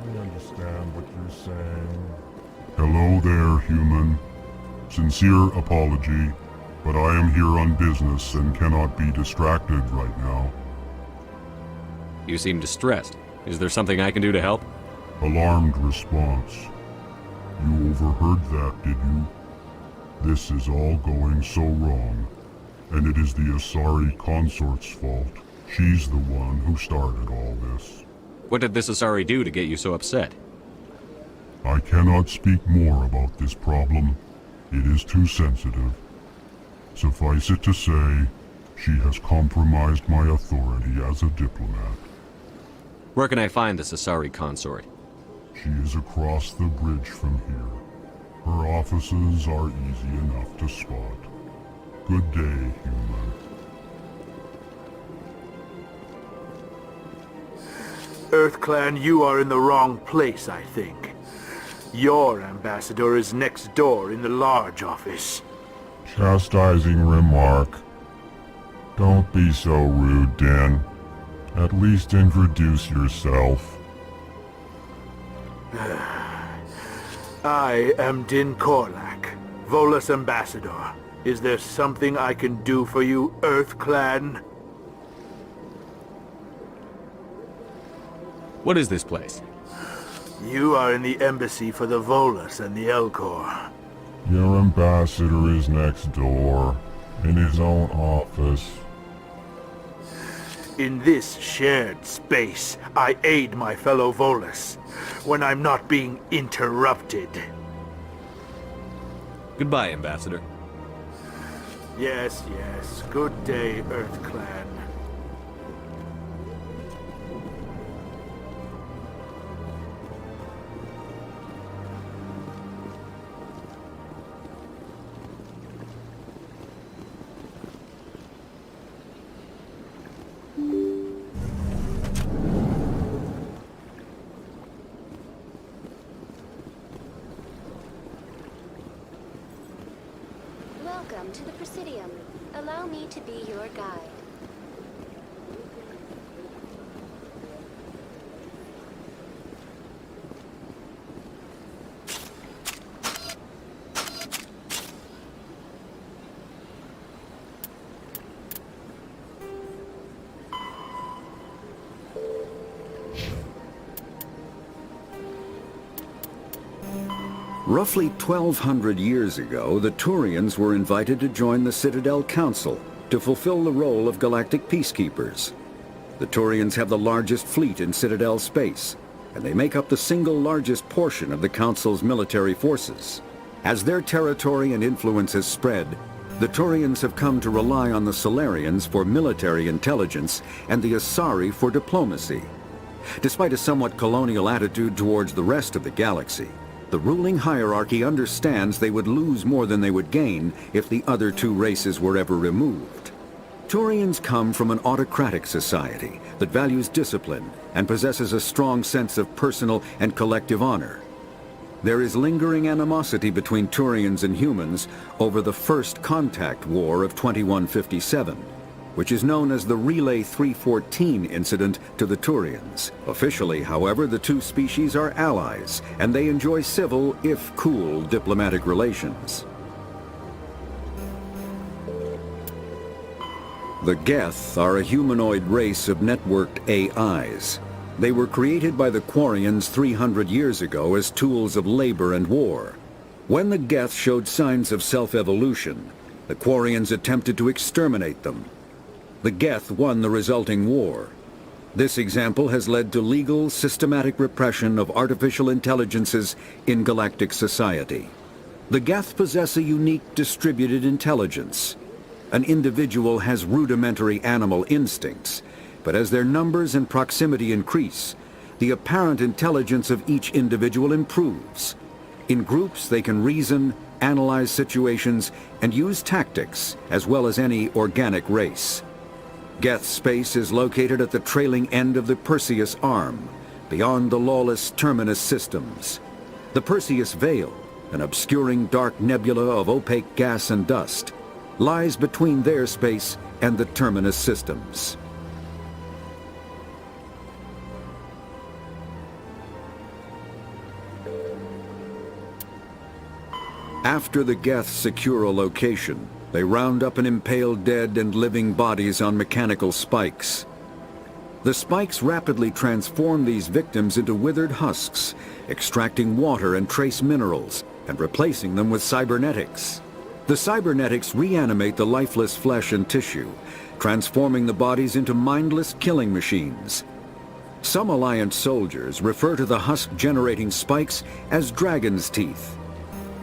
Understand what you're saying. Hello there, human. Sincere apology, but I am here on business and cannot be distracted right now. You seem distressed. Is there something I can do to help? Alarmed response. You overheard that, did you? This is all going so wrong, and it is the Asari consort's fault. She's the one who started all this. What did this Asari do to get you so upset? I cannot speak more about this problem. It is too sensitive. Suffice it to say, she has compromised my authority as a diplomat. Where can I find this Asari consort? She is across the bridge from here. Her offices are easy enough to spot. Good day, human. EarthClan, you are in the wrong place, I think. Your ambassador is next door in the large office. Chastising remark. Don't be so rude, Din. At least introduce yourself. I am Din Korlak, Volus ambassador. Is there something I can do for you, EarthClan? What is this place? You are in the embassy for the Volus and the Elcor. Your ambassador is next door, in his own office. In this shared space, I aid my fellow Volus when I'm not being interrupted. Goodbye, Ambassador. Yes, yes. Good day, Earth Clan. Welcome to the Presidium. Allow me to be your guide. Roughly 1,200 years ago, the Turians were invited to join the Citadel Council to fulfill the role of galactic peacekeepers. The Turians have the largest fleet in Citadel space, and they make up the single largest portion of the Council's military forces. As their territory and influence has spread, the Turians have come to rely on the Solarians for military intelligence and the Asari for diplomacy. Despite a somewhat colonial attitude towards the rest of the galaxy, the ruling hierarchy understands they would lose more than they would gain if the other two races were ever removed. Turians come from an autocratic society that values discipline and possesses a strong sense of personal and collective honor. There is lingering animosity between Turians and humans over the First Contact War of 2157, which is known as the Relay 314 incident to the Turians. Officially, however, the two species are allies, and they enjoy civil, if cool, diplomatic relations. The Geth are a humanoid race of networked AIs. They were created by the Quarians 300 years ago as tools of labor and war. When the Geth showed signs of self-evolution, the Quarians attempted to exterminate them. The Geth won the resulting war. This example has led to legal, systematic repression of artificial intelligences in galactic society. The Geth possess a unique distributed intelligence. An individual has rudimentary animal instincts, but as their numbers and proximity increase, the apparent intelligence of each individual improves. In groups, they can reason, analyze situations, and use tactics, as well as any organic race. Geth space is located at the trailing end of the Perseus Arm, beyond the lawless Terminus systems. The Perseus Veil, an obscuring dark nebula of opaque gas and dust, lies between their space and the Terminus systems. After the Geth secure a location, they round up and impale dead and living bodies on mechanical spikes. The spikes rapidly transform these victims into withered husks, extracting water and trace minerals, and replacing them with cybernetics. The cybernetics reanimate the lifeless flesh and tissue, transforming the bodies into mindless killing machines. Some Alliance soldiers refer to the husk-generating spikes as dragon's teeth,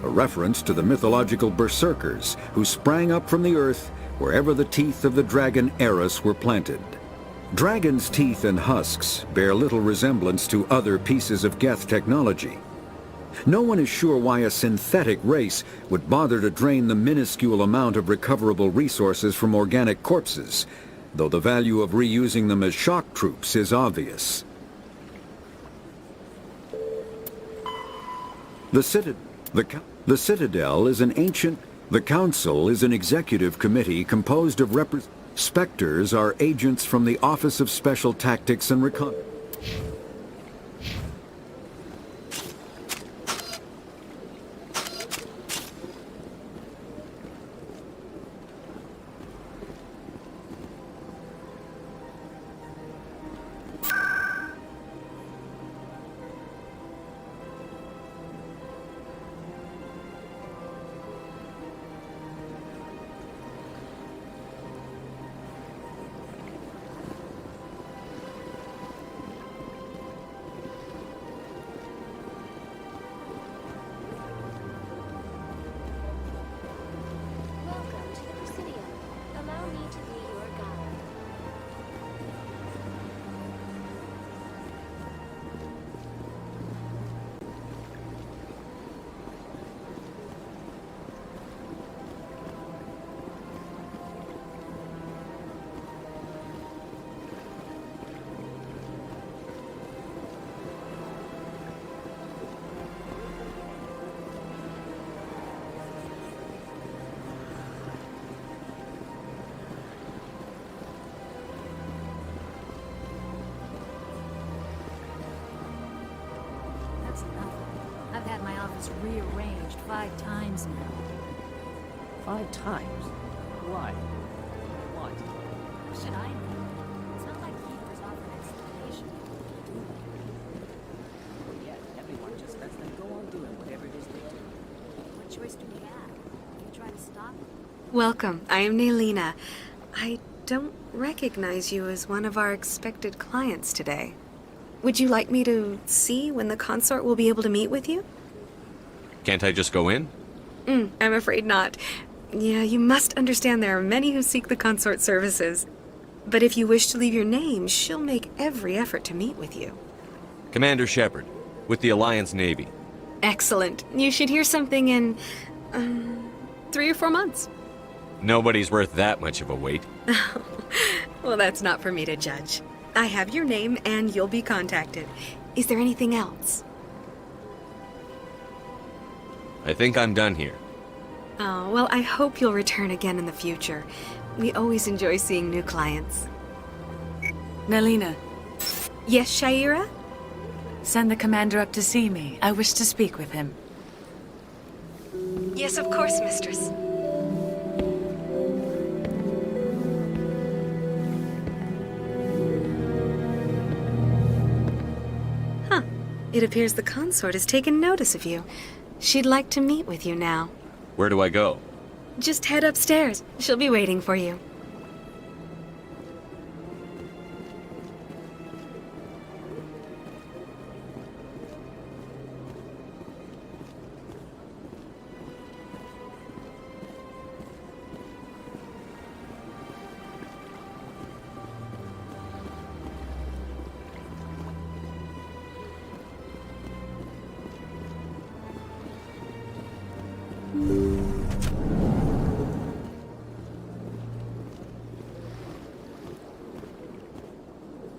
a reference to the mythological berserkers who sprang up from the earth wherever the teeth of the dragon Eris were planted. Dragon's teeth and husks bear little resemblance to other pieces of Geth technology. No one is sure why a synthetic race would bother to drain the minuscule amount of recoverable resources from organic corpses, though the value of reusing them as shock troops is obvious. The Citadel is an ancient... The Council is an executive committee composed of Spectres are agents from the Office of Special Tactics and Reconnaissance. coordinates rearranged 5 times now. 5 times? Why? What? Should I know? It's not like he was offered explanation. Yet everyone just lets them go on doing whatever it is they do. What choice do we have? You try to stop it? Welcome, I am Naylina. I don't recognize you as one of our expected clients today. Would you like me to see when the consort will be able to meet with you? Can't I just go in? I'm afraid not. Yeah, you must understand there are many who seek the consort services. But if you wish to leave your name, she'll make every effort to meet with you. Commander Shepard, with the Alliance Navy. Excellent. You should hear something in 3 or 4 months. Nobody's worth that much of a wait. Well, that's not for me to judge. I have your name and you'll be contacted. Is there anything else? I think I'm done here. Oh, well, I hope you'll return again in the future. We always enjoy seeing new clients. Naylina. Yes, Sha'ira? Send the commander up to see me. I wish to speak with him. Yes, of course, mistress. Huh. It appears the consort has taken notice of you. She'd like to meet with you now. Where do I go? Just head upstairs. She'll be waiting for you.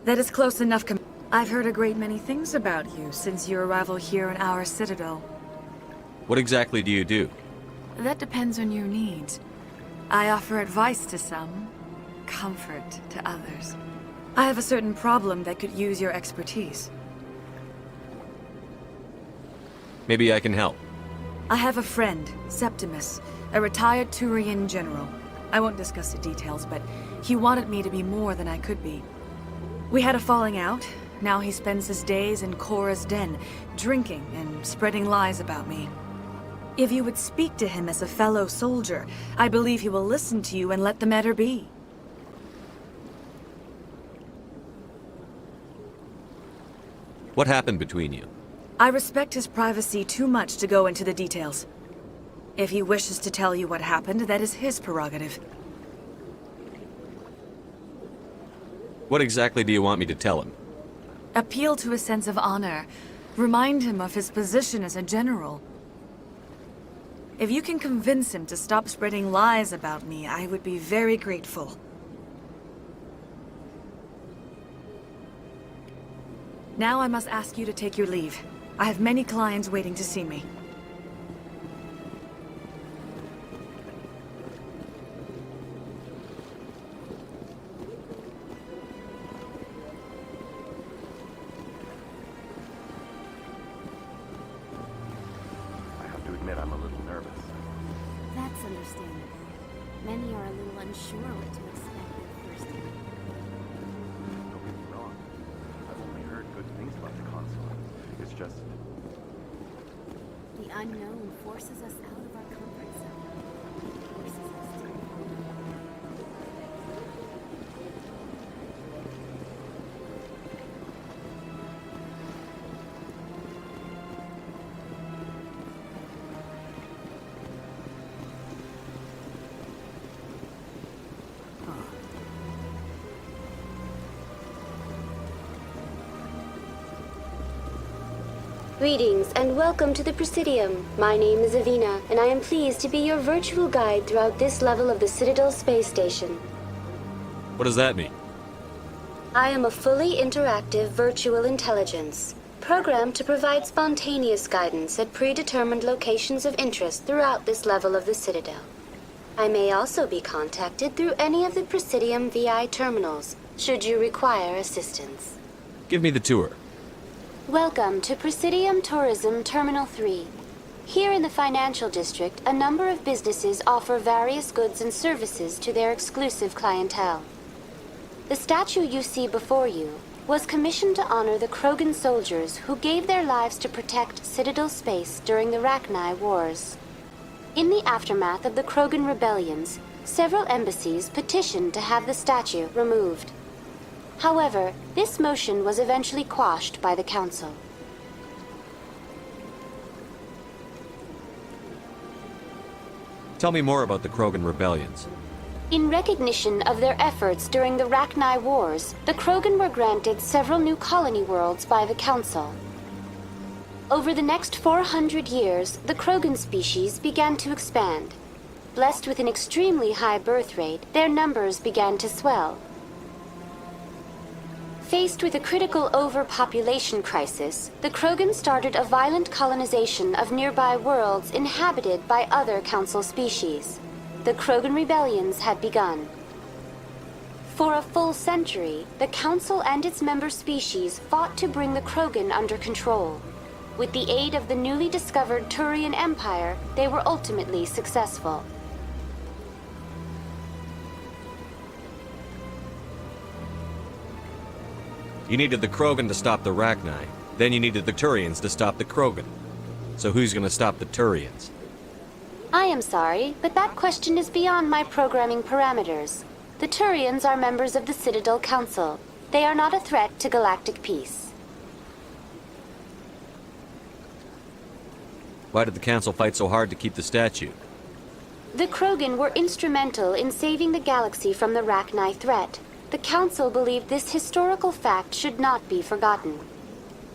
That is close enough, I've heard a great many things about you since your arrival here in our citadel. What exactly do you do? That depends on your needs. I offer advice to some, comfort to others. I have a certain problem that could use your expertise. Maybe I can help. I have a friend, Septimus, a retired Turian general. I won't discuss the details, but he wanted me to be more than I could be. We had a falling out. Now he spends his days in Korra's den, drinking and spreading lies about me. If you would speak to him as a fellow soldier, I believe he will listen to you and let the matter be. What happened between you? I respect his privacy too much to go into the details. If he wishes to tell you what happened, that is his prerogative. What exactly do you want me to tell him? Appeal to his sense of honor. Remind him of his position as a general. If you can convince him to stop spreading lies about me, I would be very grateful. Now I must ask you to take your leave. I have many clients waiting to see me. I'm a little nervous. That's understandable. Many are a little unsure what to expect their first time. Don't get me wrong. I've only heard good things about the console. It's just... The unknown forces us out of our comfort zone. It forces us to... Greetings and welcome to the Presidium. My name is Avina, and I am pleased to be your virtual guide throughout this level of the Citadel space station. What does that mean? I am a fully interactive virtual intelligence, programmed to provide spontaneous guidance at predetermined locations of interest throughout this level of the Citadel. I may also be contacted through any of the Presidium VI terminals, should you require assistance. Give me the tour. Welcome to Presidium Tourism Terminal 3. Here in the financial district, a number of businesses offer various goods and services to their exclusive clientele. The statue you see before you was commissioned to honor the Krogan soldiers who gave their lives to protect Citadel space during the Rachni Wars. In the aftermath of the Krogan rebellions, several embassies petitioned to have the statue removed. However, this motion was eventually quashed by the Council. Tell me more about the Krogan rebellions. In recognition of their efforts during the Rachni Wars, the Krogan were granted several new colony worlds by the Council. Over the next 400 years, the Krogan species began to expand. Blessed with an extremely high birth rate, their numbers began to swell. Faced with a critical overpopulation crisis, the Krogan started a violent colonization of nearby worlds inhabited by other Council species. The Krogan rebellions had begun. For a full century, the Council and its member species fought to bring the Krogan under control. With the aid of the newly discovered Turian Empire, they were ultimately successful. You needed the Krogan to stop the Rachni. Then you needed the Turians to stop the Krogan. So who's gonna stop the Turians? I am sorry, but that question is beyond my programming parameters. The Turians are members of the Citadel Council. They are not a threat to galactic peace. Why did the Council fight so hard to keep the statue? The Krogan were instrumental in saving the galaxy from the Rachni threat. The Council believed this historical fact should not be forgotten.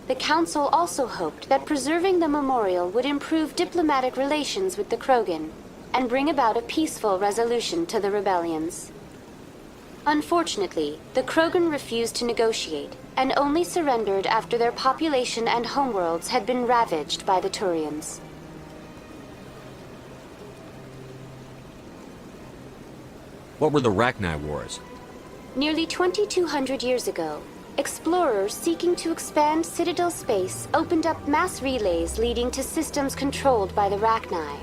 The Council also hoped that preserving the memorial would improve diplomatic relations with the Krogan and bring about a peaceful resolution to the rebellions. Unfortunately, the Krogan refused to negotiate and only surrendered after their population and homeworlds had been ravaged by the Turians. What were the Rachni Wars? Nearly 2,200 years ago, explorers seeking to expand Citadel space opened up mass relays leading to systems controlled by the Rachni.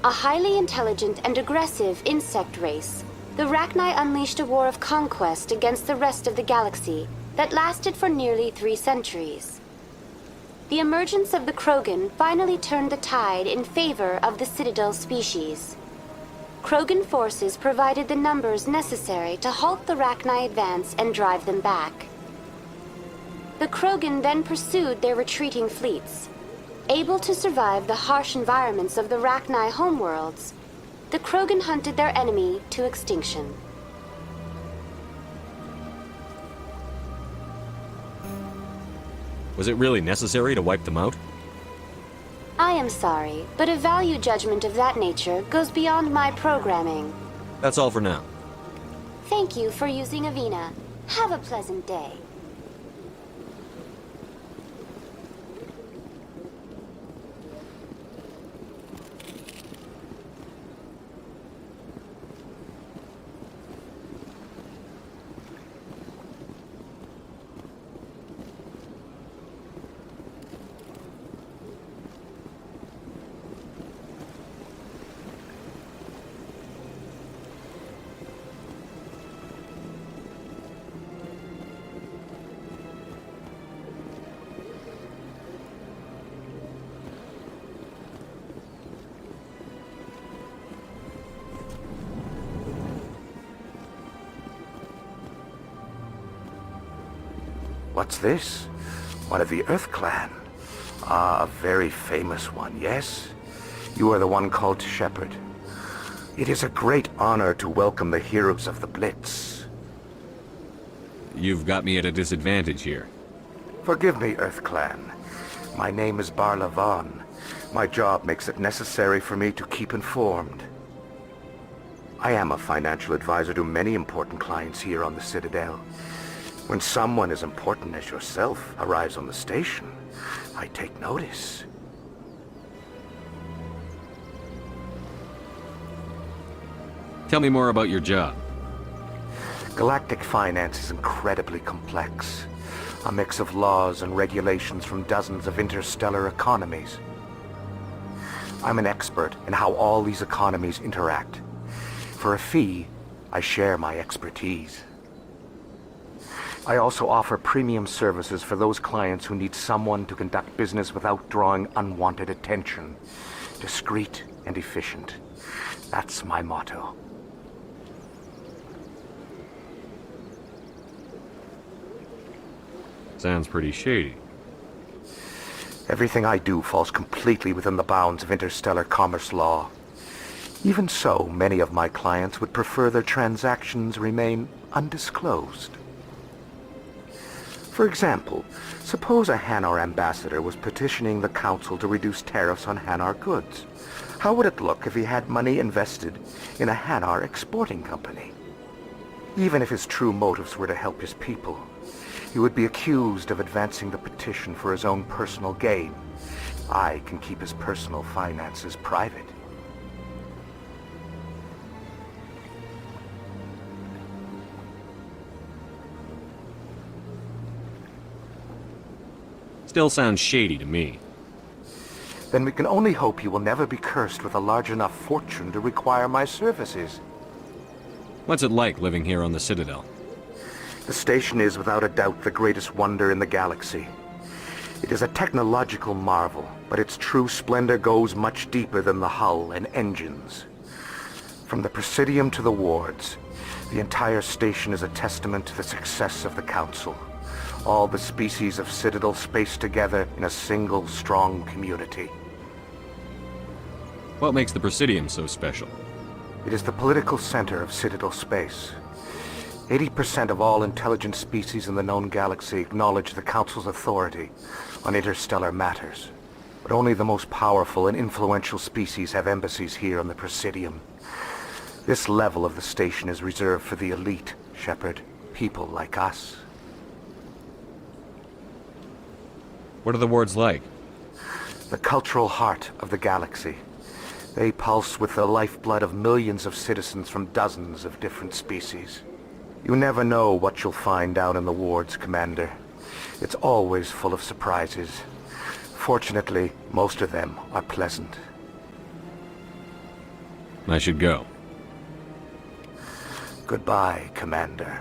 A highly intelligent and aggressive insect race, the Rachni unleashed a war of conquest against the rest of the galaxy that lasted for nearly 3 centuries. The emergence of the Krogan finally turned the tide in favor of the Citadel species. Krogan forces provided the numbers necessary to halt the Rachni advance and drive them back. The Krogan then pursued their retreating fleets. Able to survive the harsh environments of the Rachni homeworlds, the Krogan hunted their enemy to extinction. Was it really necessary to wipe them out? I am sorry, but a value judgment of that nature goes beyond my programming. That's all for now. Thank you for using Avina. Have a pleasant day. What's this? One of the Earth Clan. Ah, a very famous one, yes? You are the one called Shepard. It is a great honor to welcome the heroes of the Blitz. You've got me at a disadvantage here. Forgive me, Earth Clan. My name is Barla Vaughn. My job makes it necessary for me to keep informed. I am a financial advisor to many important clients here on the Citadel. When someone as important as yourself arrives on the station, I take notice. Tell me more about your job. Galactic finance is incredibly complex. A mix of laws and regulations from dozens of interstellar economies. I'm an expert in how all these economies interact. For a fee, I share my expertise. I also offer premium services for those clients who need someone to conduct business without drawing unwanted attention. Discreet and efficient. That's my motto. Sounds pretty shady. Everything I do falls completely within the bounds of interstellar commerce law. Even so, many of my clients would prefer their transactions remain undisclosed. For example, suppose a Hanar ambassador was petitioning the Council to reduce tariffs on Hanar goods. How would it look if he had money invested in a Hanar exporting company? Even if his true motives were to help his people, he would be accused of advancing the petition for his own personal gain. I can keep his personal finances private. Still sounds shady to me. Then we can only hope you will never be cursed with a large enough fortune to require my services. What's it like living here on the Citadel? The station is without a doubt the greatest wonder in the galaxy. It is a technological marvel, but its true splendor goes much deeper than the hull and engines. From the Presidium to the wards, the entire station is a testament to the success of the Council. All the species of Citadel spaced together in a single strong community. What makes the Presidium so special? It is the political center of Citadel space. 80% of all intelligent species in the known galaxy acknowledge the Council's authority on interstellar matters. But only the most powerful and influential species have embassies here on the Presidium. This level of the station is reserved for the elite, Shepard. People like us. What are the wards like? The cultural heart of the galaxy. They pulse with the lifeblood of millions of citizens from dozens of different species. You never know what you'll find down in the wards, Commander. It's always full of surprises. Fortunately, most of them are pleasant. I should go. Goodbye, Commander.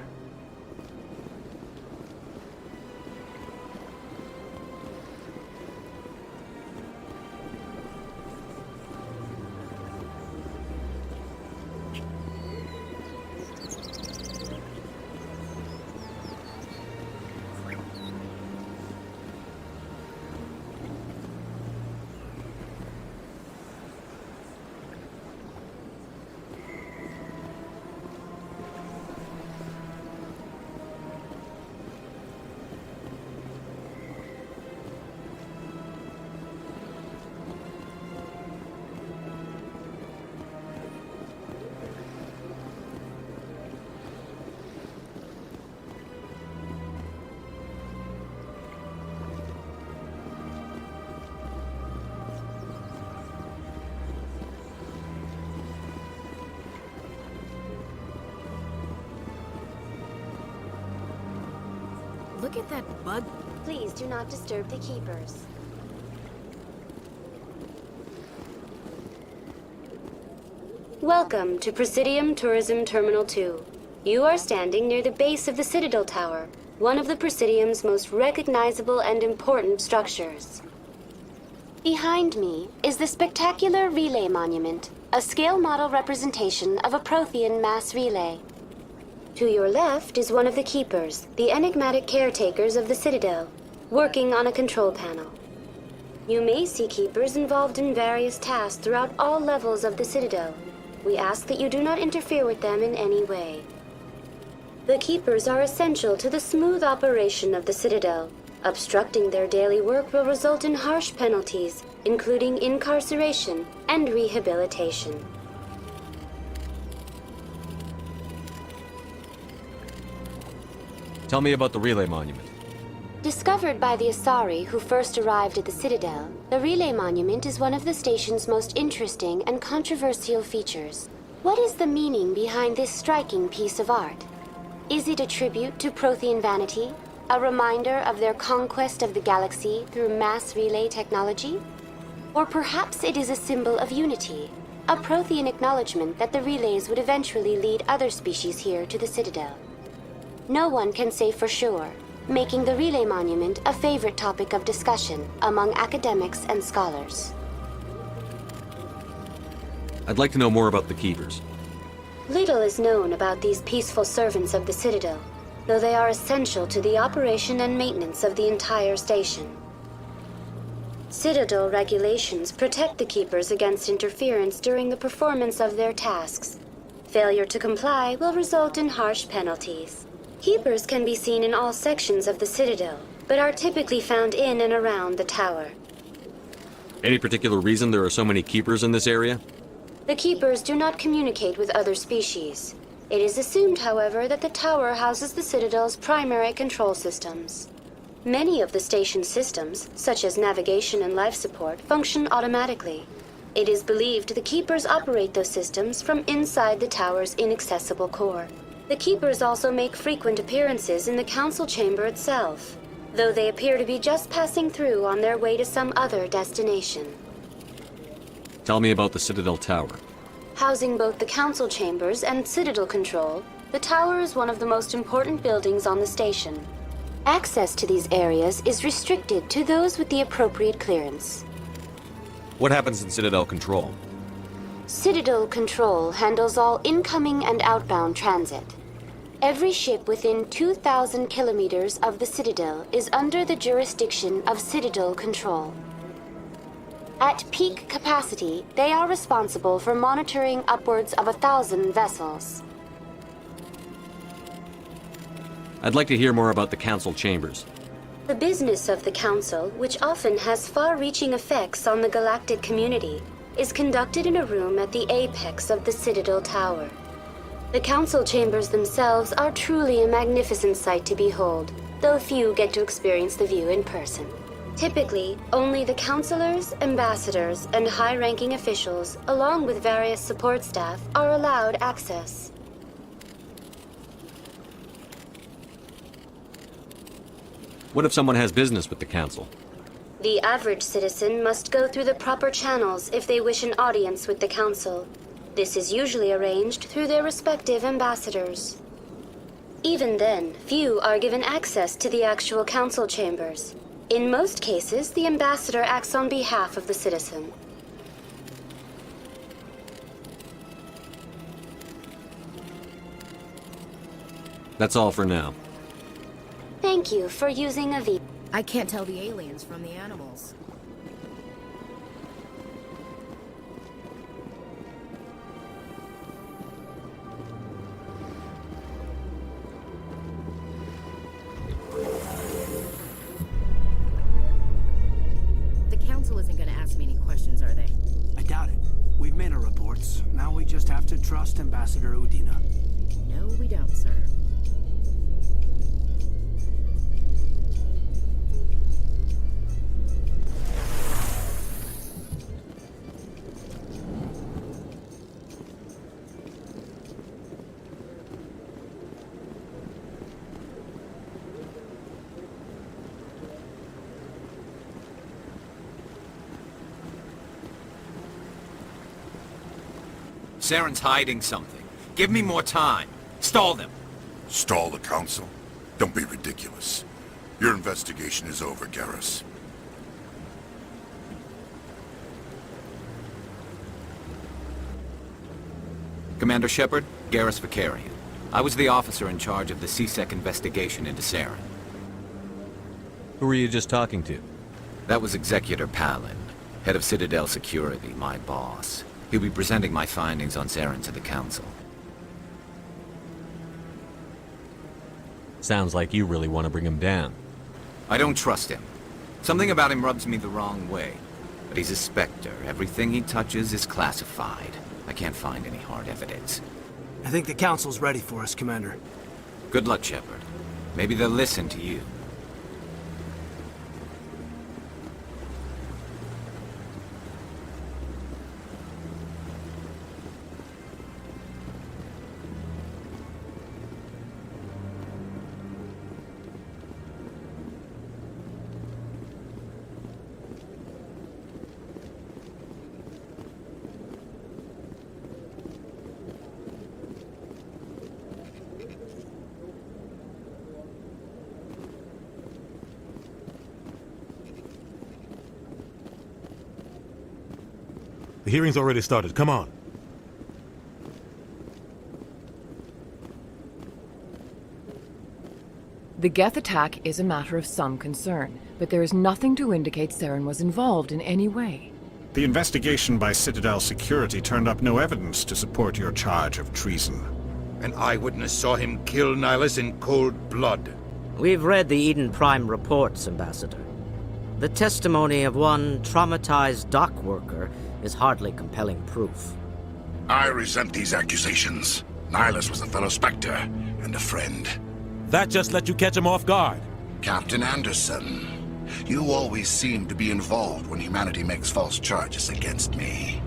Look at that bug. Please do not disturb the keepers. Welcome to Presidium Tourism Terminal 2. You are standing near the base of the Citadel Tower, one of the Presidium's most recognizable and important structures. Behind me is the spectacular Relay Monument, a scale model representation of a Prothean mass relay. To your left is one of the Keepers, the enigmatic caretakers of the Citadel, working on a control panel. You may see Keepers involved in various tasks throughout all levels of the Citadel. We ask that you do not interfere with them in any way. The Keepers are essential to the smooth operation of the Citadel. Obstructing their daily work will result in harsh penalties, including incarceration and rehabilitation. Tell me about the Relay Monument. Discovered by the Asari who first arrived at the Citadel, the Relay Monument is one of the station's most interesting and controversial features. What is the meaning behind this striking piece of art? Is it a tribute to Prothean vanity? A reminder of their conquest of the galaxy through mass relay technology? Or perhaps it is a symbol of unity, a Prothean acknowledgement that the relays would eventually lead other species here to the Citadel. No one can say for sure, making the relay monument a favorite topic of discussion among academics and scholars. I'd like to know more about the Keepers. Little is known about these peaceful servants of the Citadel, though they are essential to the operation and maintenance of the entire station. Citadel regulations protect the Keepers against interference during the performance of their tasks. Failure to comply will result in harsh penalties. Keepers can be seen in all sections of the Citadel, but are typically found in and around the tower. Any particular reason there are so many Keepers in this area? The Keepers do not communicate with other species. It is assumed, however, that the tower houses the Citadel's primary control systems. Many of the station's systems, such as navigation and life support, function automatically. It is believed the Keepers operate those systems from inside the tower's inaccessible core. The Keepers also make frequent appearances in the Council Chamber itself, though they appear to be just passing through on their way to some other destination. Tell me about the Citadel Tower. Housing both the Council Chambers and Citadel Control, the tower is one of the most important buildings on the station. Access to these areas is restricted to those with the appropriate clearance. What happens in Citadel Control? Citadel Control handles all incoming and outbound transit. Every ship within 2,000 kilometers of the Citadel is under the jurisdiction of Citadel Control. At peak capacity, they are responsible for monitoring upwards of 1,000 vessels. I'd like to hear more about the Council Chambers. The business of the Council, which often has far-reaching effects on the galactic community, is conducted in a room at the apex of the Citadel Tower. The Council Chambers themselves are truly a magnificent sight to behold, though few get to experience the view in person. Typically, only the councilors, ambassadors, and high-ranking officials, along with various support staff, are allowed access. What if someone has business with the Council? The average citizen must go through the proper channels if they wish an audience with the Council. This is usually arranged through their respective ambassadors. Even then, few are given access to the actual Council Chambers. In most cases, the ambassador acts on behalf of the citizen. That's all for now. Thank you for using a V. I can't tell the aliens from the animals. The Council isn't going to ask me any questions, are they? I doubt it. We've made our reports. Now we just have to trust Ambassador Udina. No, we don't, sir. Saren's hiding something. Give me more time. Stall them. Stall the Council? Don't be ridiculous. Your investigation is over, Garrus. Commander Shepard, Garrus Vakarian. I was the officer in charge of the CSEC investigation into Saren. Who were you just talking to? That was Executor Palin, head of Citadel Security, my boss. He'll be presenting my findings on Saren to the Council. Sounds like you really want to bring him down. I don't trust him. Something about him rubs me the wrong way. But he's a Spectre. Everything he touches is classified. I can't find any hard evidence. I think the Council's ready for us, Commander. Good luck, Shepard. Maybe they'll listen to you. The hearing's already started. Come on. The Geth attack is a matter of some concern, but there is nothing to indicate Saren was involved in any way. The investigation by Citadel Security turned up no evidence to support your charge of treason. An eyewitness saw him kill Nihilus in cold blood. We've read the Eden Prime reports, Ambassador. The testimony of one traumatized dock worker is hardly compelling proof. I resent these accusations. Nihilus was a fellow Spectre and a friend. That just let you catch him off guard. Captain Anderson, you always seem to be involved when humanity makes false charges against me.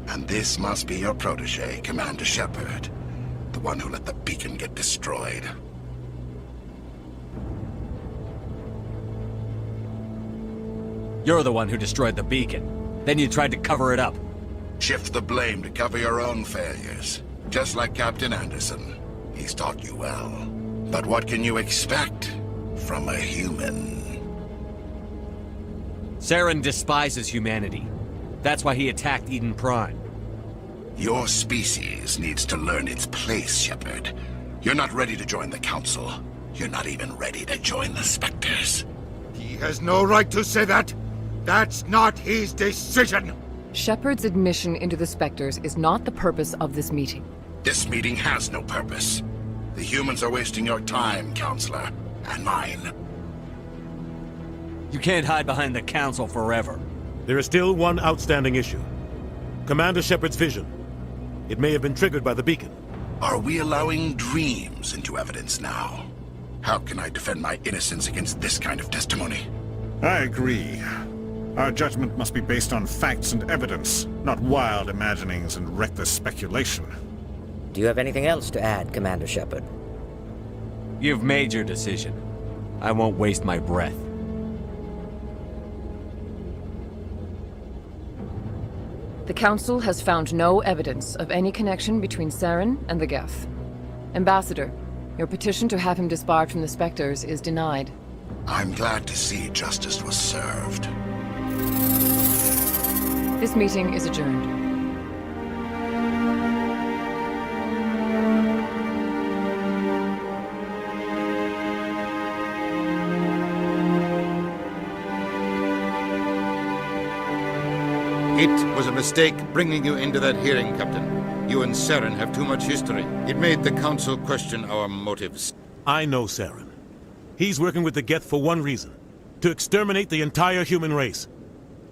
And this must be your protege, Commander Shepard, the one who let the beacon get destroyed. You're the one who destroyed the beacon. Then you tried to cover it up. Shift the blame to cover your own failures, just like Captain Anderson. He's taught you well. But what can you expect from a human? Saren despises humanity. That's why he attacked Eden Prime. Your species needs to learn its place, Shepard. You're not ready to join the Council. You're not even ready to join the Spectres. He has no right to say that. That's not his decision. Shepard's admission into the Spectres is not the purpose of this meeting. This meeting has no purpose. The humans are wasting your time, Counselor, and mine. You can't hide behind the Council forever. There is still one outstanding issue. Commander Shepard's vision. It may have been triggered by the beacon. Are we allowing dreams into evidence now? How can I defend my innocence against this kind of testimony? I agree. Our judgment must be based on facts and evidence, not wild imaginings and reckless speculation. Do you have anything else to add, Commander Shepard? You've made your decision. I won't waste my breath. The Council has found no evidence of any connection between Saren and the Geth. Ambassador, your petition to have him disbarred from the Spectres is denied. I'm glad to see justice was served. This meeting is adjourned. It was a mistake bringing you into that hearing, Captain. You and Saren have too much history. It made the Council question our motives. I know Saren. He's working with the Geth for one reason. To exterminate the entire human race.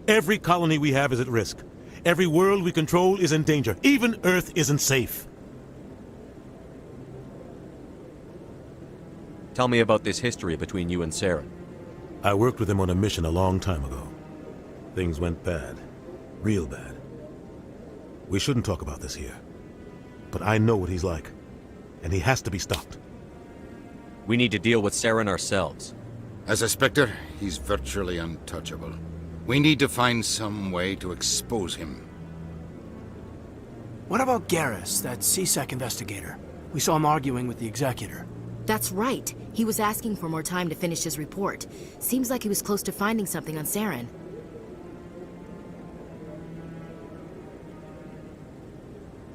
Every colony we have is at risk. Every world we control is in danger. Even Earth isn't safe. Tell me about this history between you and Saren. I worked with him on a mission a long time ago. Things went bad. Real bad. We shouldn't talk about this here. But I know what he's like. And he has to be stopped. We need to deal with Saren ourselves. As a Spectre, he's virtually untouchable. We need to find some way to expose him. What about Garrus, that C-Sec investigator? We saw him arguing with the Executor. That's right. He was asking for more time to finish his report. Seems like he was close to finding something on Saren.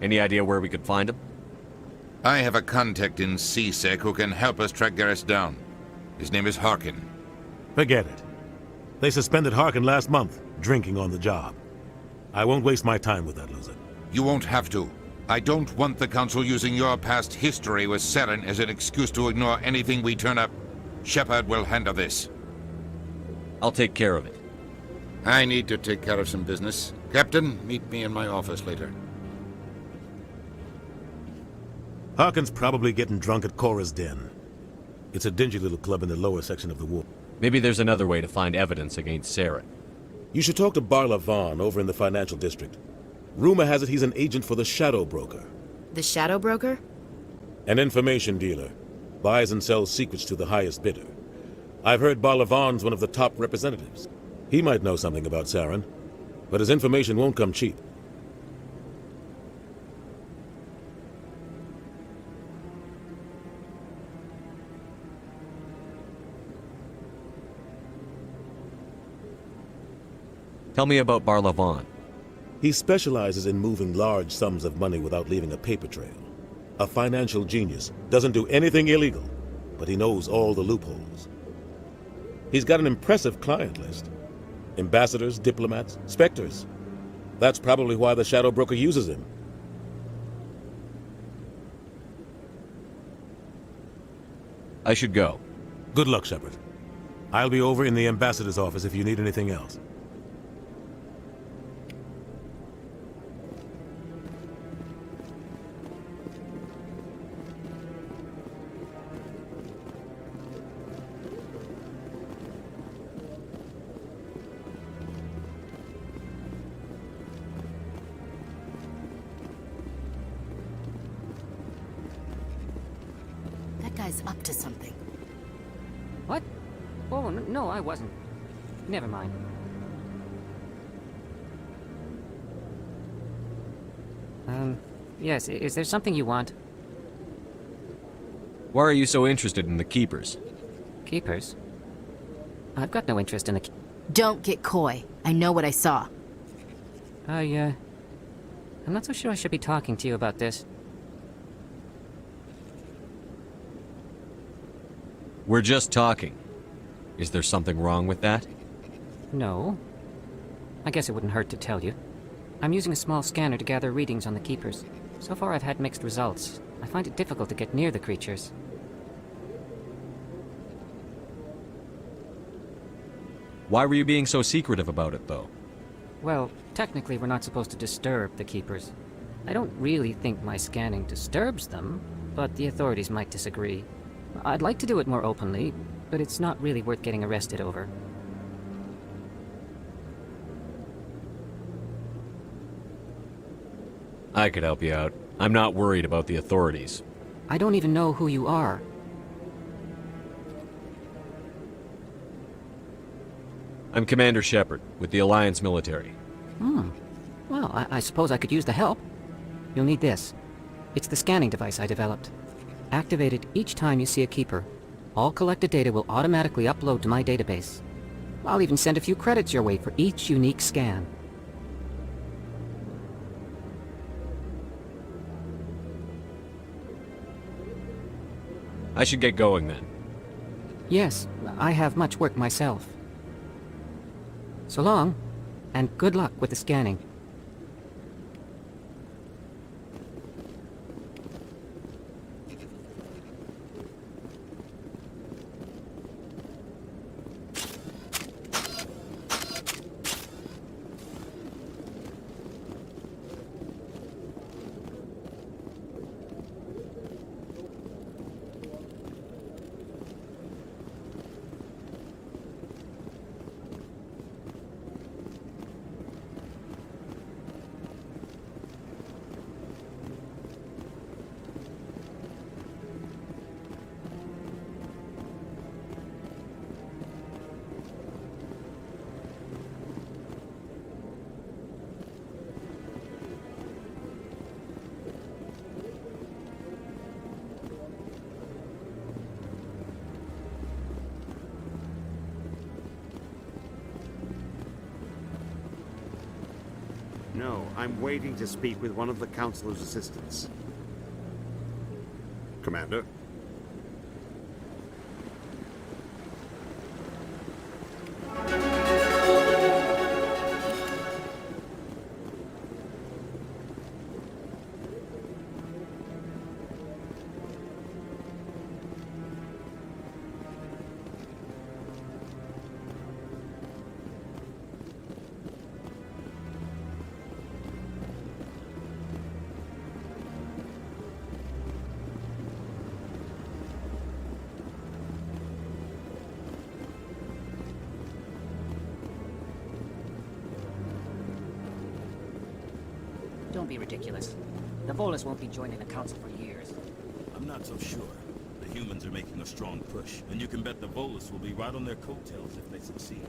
Any idea where we could find him? I have a contact in C-Sec who can help us track Garrus down. His name is Harkin. Forget it. They suspended Harkin last month, drinking on the job. I won't waste my time with that loser. You won't have to. I don't want the Council using your past history with Saren as an excuse to ignore anything we turn up. Shepard will handle this. I'll take care of it. I need to take care of some business. Captain, meet me in my office later. Harkin's probably getting drunk at Cora's Den. It's a dingy little club in the lower section of the wall. Maybe there's another way to find evidence against Saren. You should talk to Barla Vaughn over in the financial district. Rumor has it he's an agent for the Shadow Broker. The Shadow Broker? An information dealer. Buys and sells secrets to the highest bidder. I've heard Barla Vaughn's one of the top representatives. He might know something about Saren, but his information won't come cheap. Tell me about Barlavon. He specializes in moving large sums of money without leaving a paper trail. A financial genius, doesn't do anything illegal, but he knows all the loopholes. He's got an impressive client list. Ambassadors, diplomats, specters. That's probably why the Shadow Broker uses him. I should go. Good luck, Shepard. I'll be over in the ambassador's office if you need anything else. That guy's up to something. What? Oh, no, I wasn't. Never mind. Yes, is there something you want? Why are you so interested in the Keepers? Keepers? I've got no interest in the... Don't get coy. I know what I saw. I'm not so sure I should be talking to you about this. We're just talking. Is there something wrong with that? No. I guess it wouldn't hurt to tell you. I'm using a small scanner to gather readings on the Keepers. So far I've had mixed results. I find it difficult to get near the creatures. Why were you being so secretive about it, though? Well, technically we're not supposed to disturb the Keepers. I don't really think my scanning disturbs them, but the authorities might disagree. I'd like to do it more openly, but it's not really worth getting arrested over. I could help you out. I'm not worried about the authorities. I don't even know who you are. I'm Commander Shepard, with the Alliance military. Well, I suppose I could use the help. You'll need this. It's the scanning device I developed. Activate it each time you see a Keeper. All collected data will automatically upload to my database. I'll even send a few credits your way for each unique scan. I should get going then. Yes, I have much work myself. So long, and good luck with the scanning. No, I'm waiting to speak with one of the Councilor's assistants. Commander? Don't be ridiculous. The Volus won't be joining the Council for years. I'm not so sure. The humans are making a strong push, and you can bet the Volus will be right on their coattails if they succeed.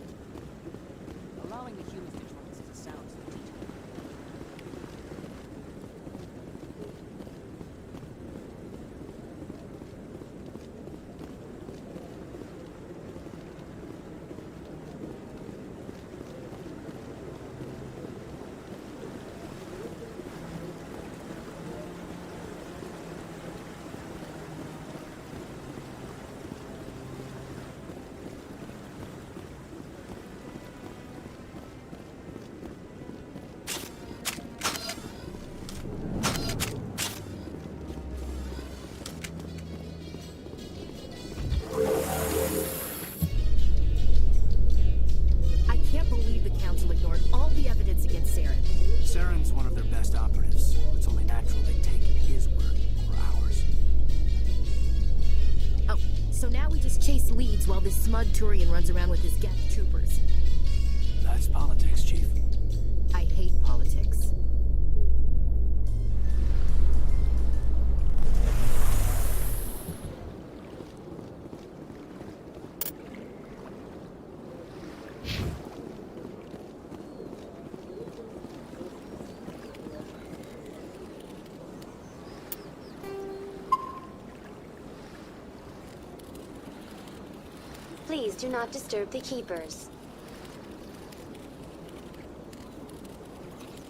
Allowing the humans to join us is a sound strategic. smug Turian runs around with his Geth troopers. That's politics, Chief. I hate politics. Please do not disturb the keepers.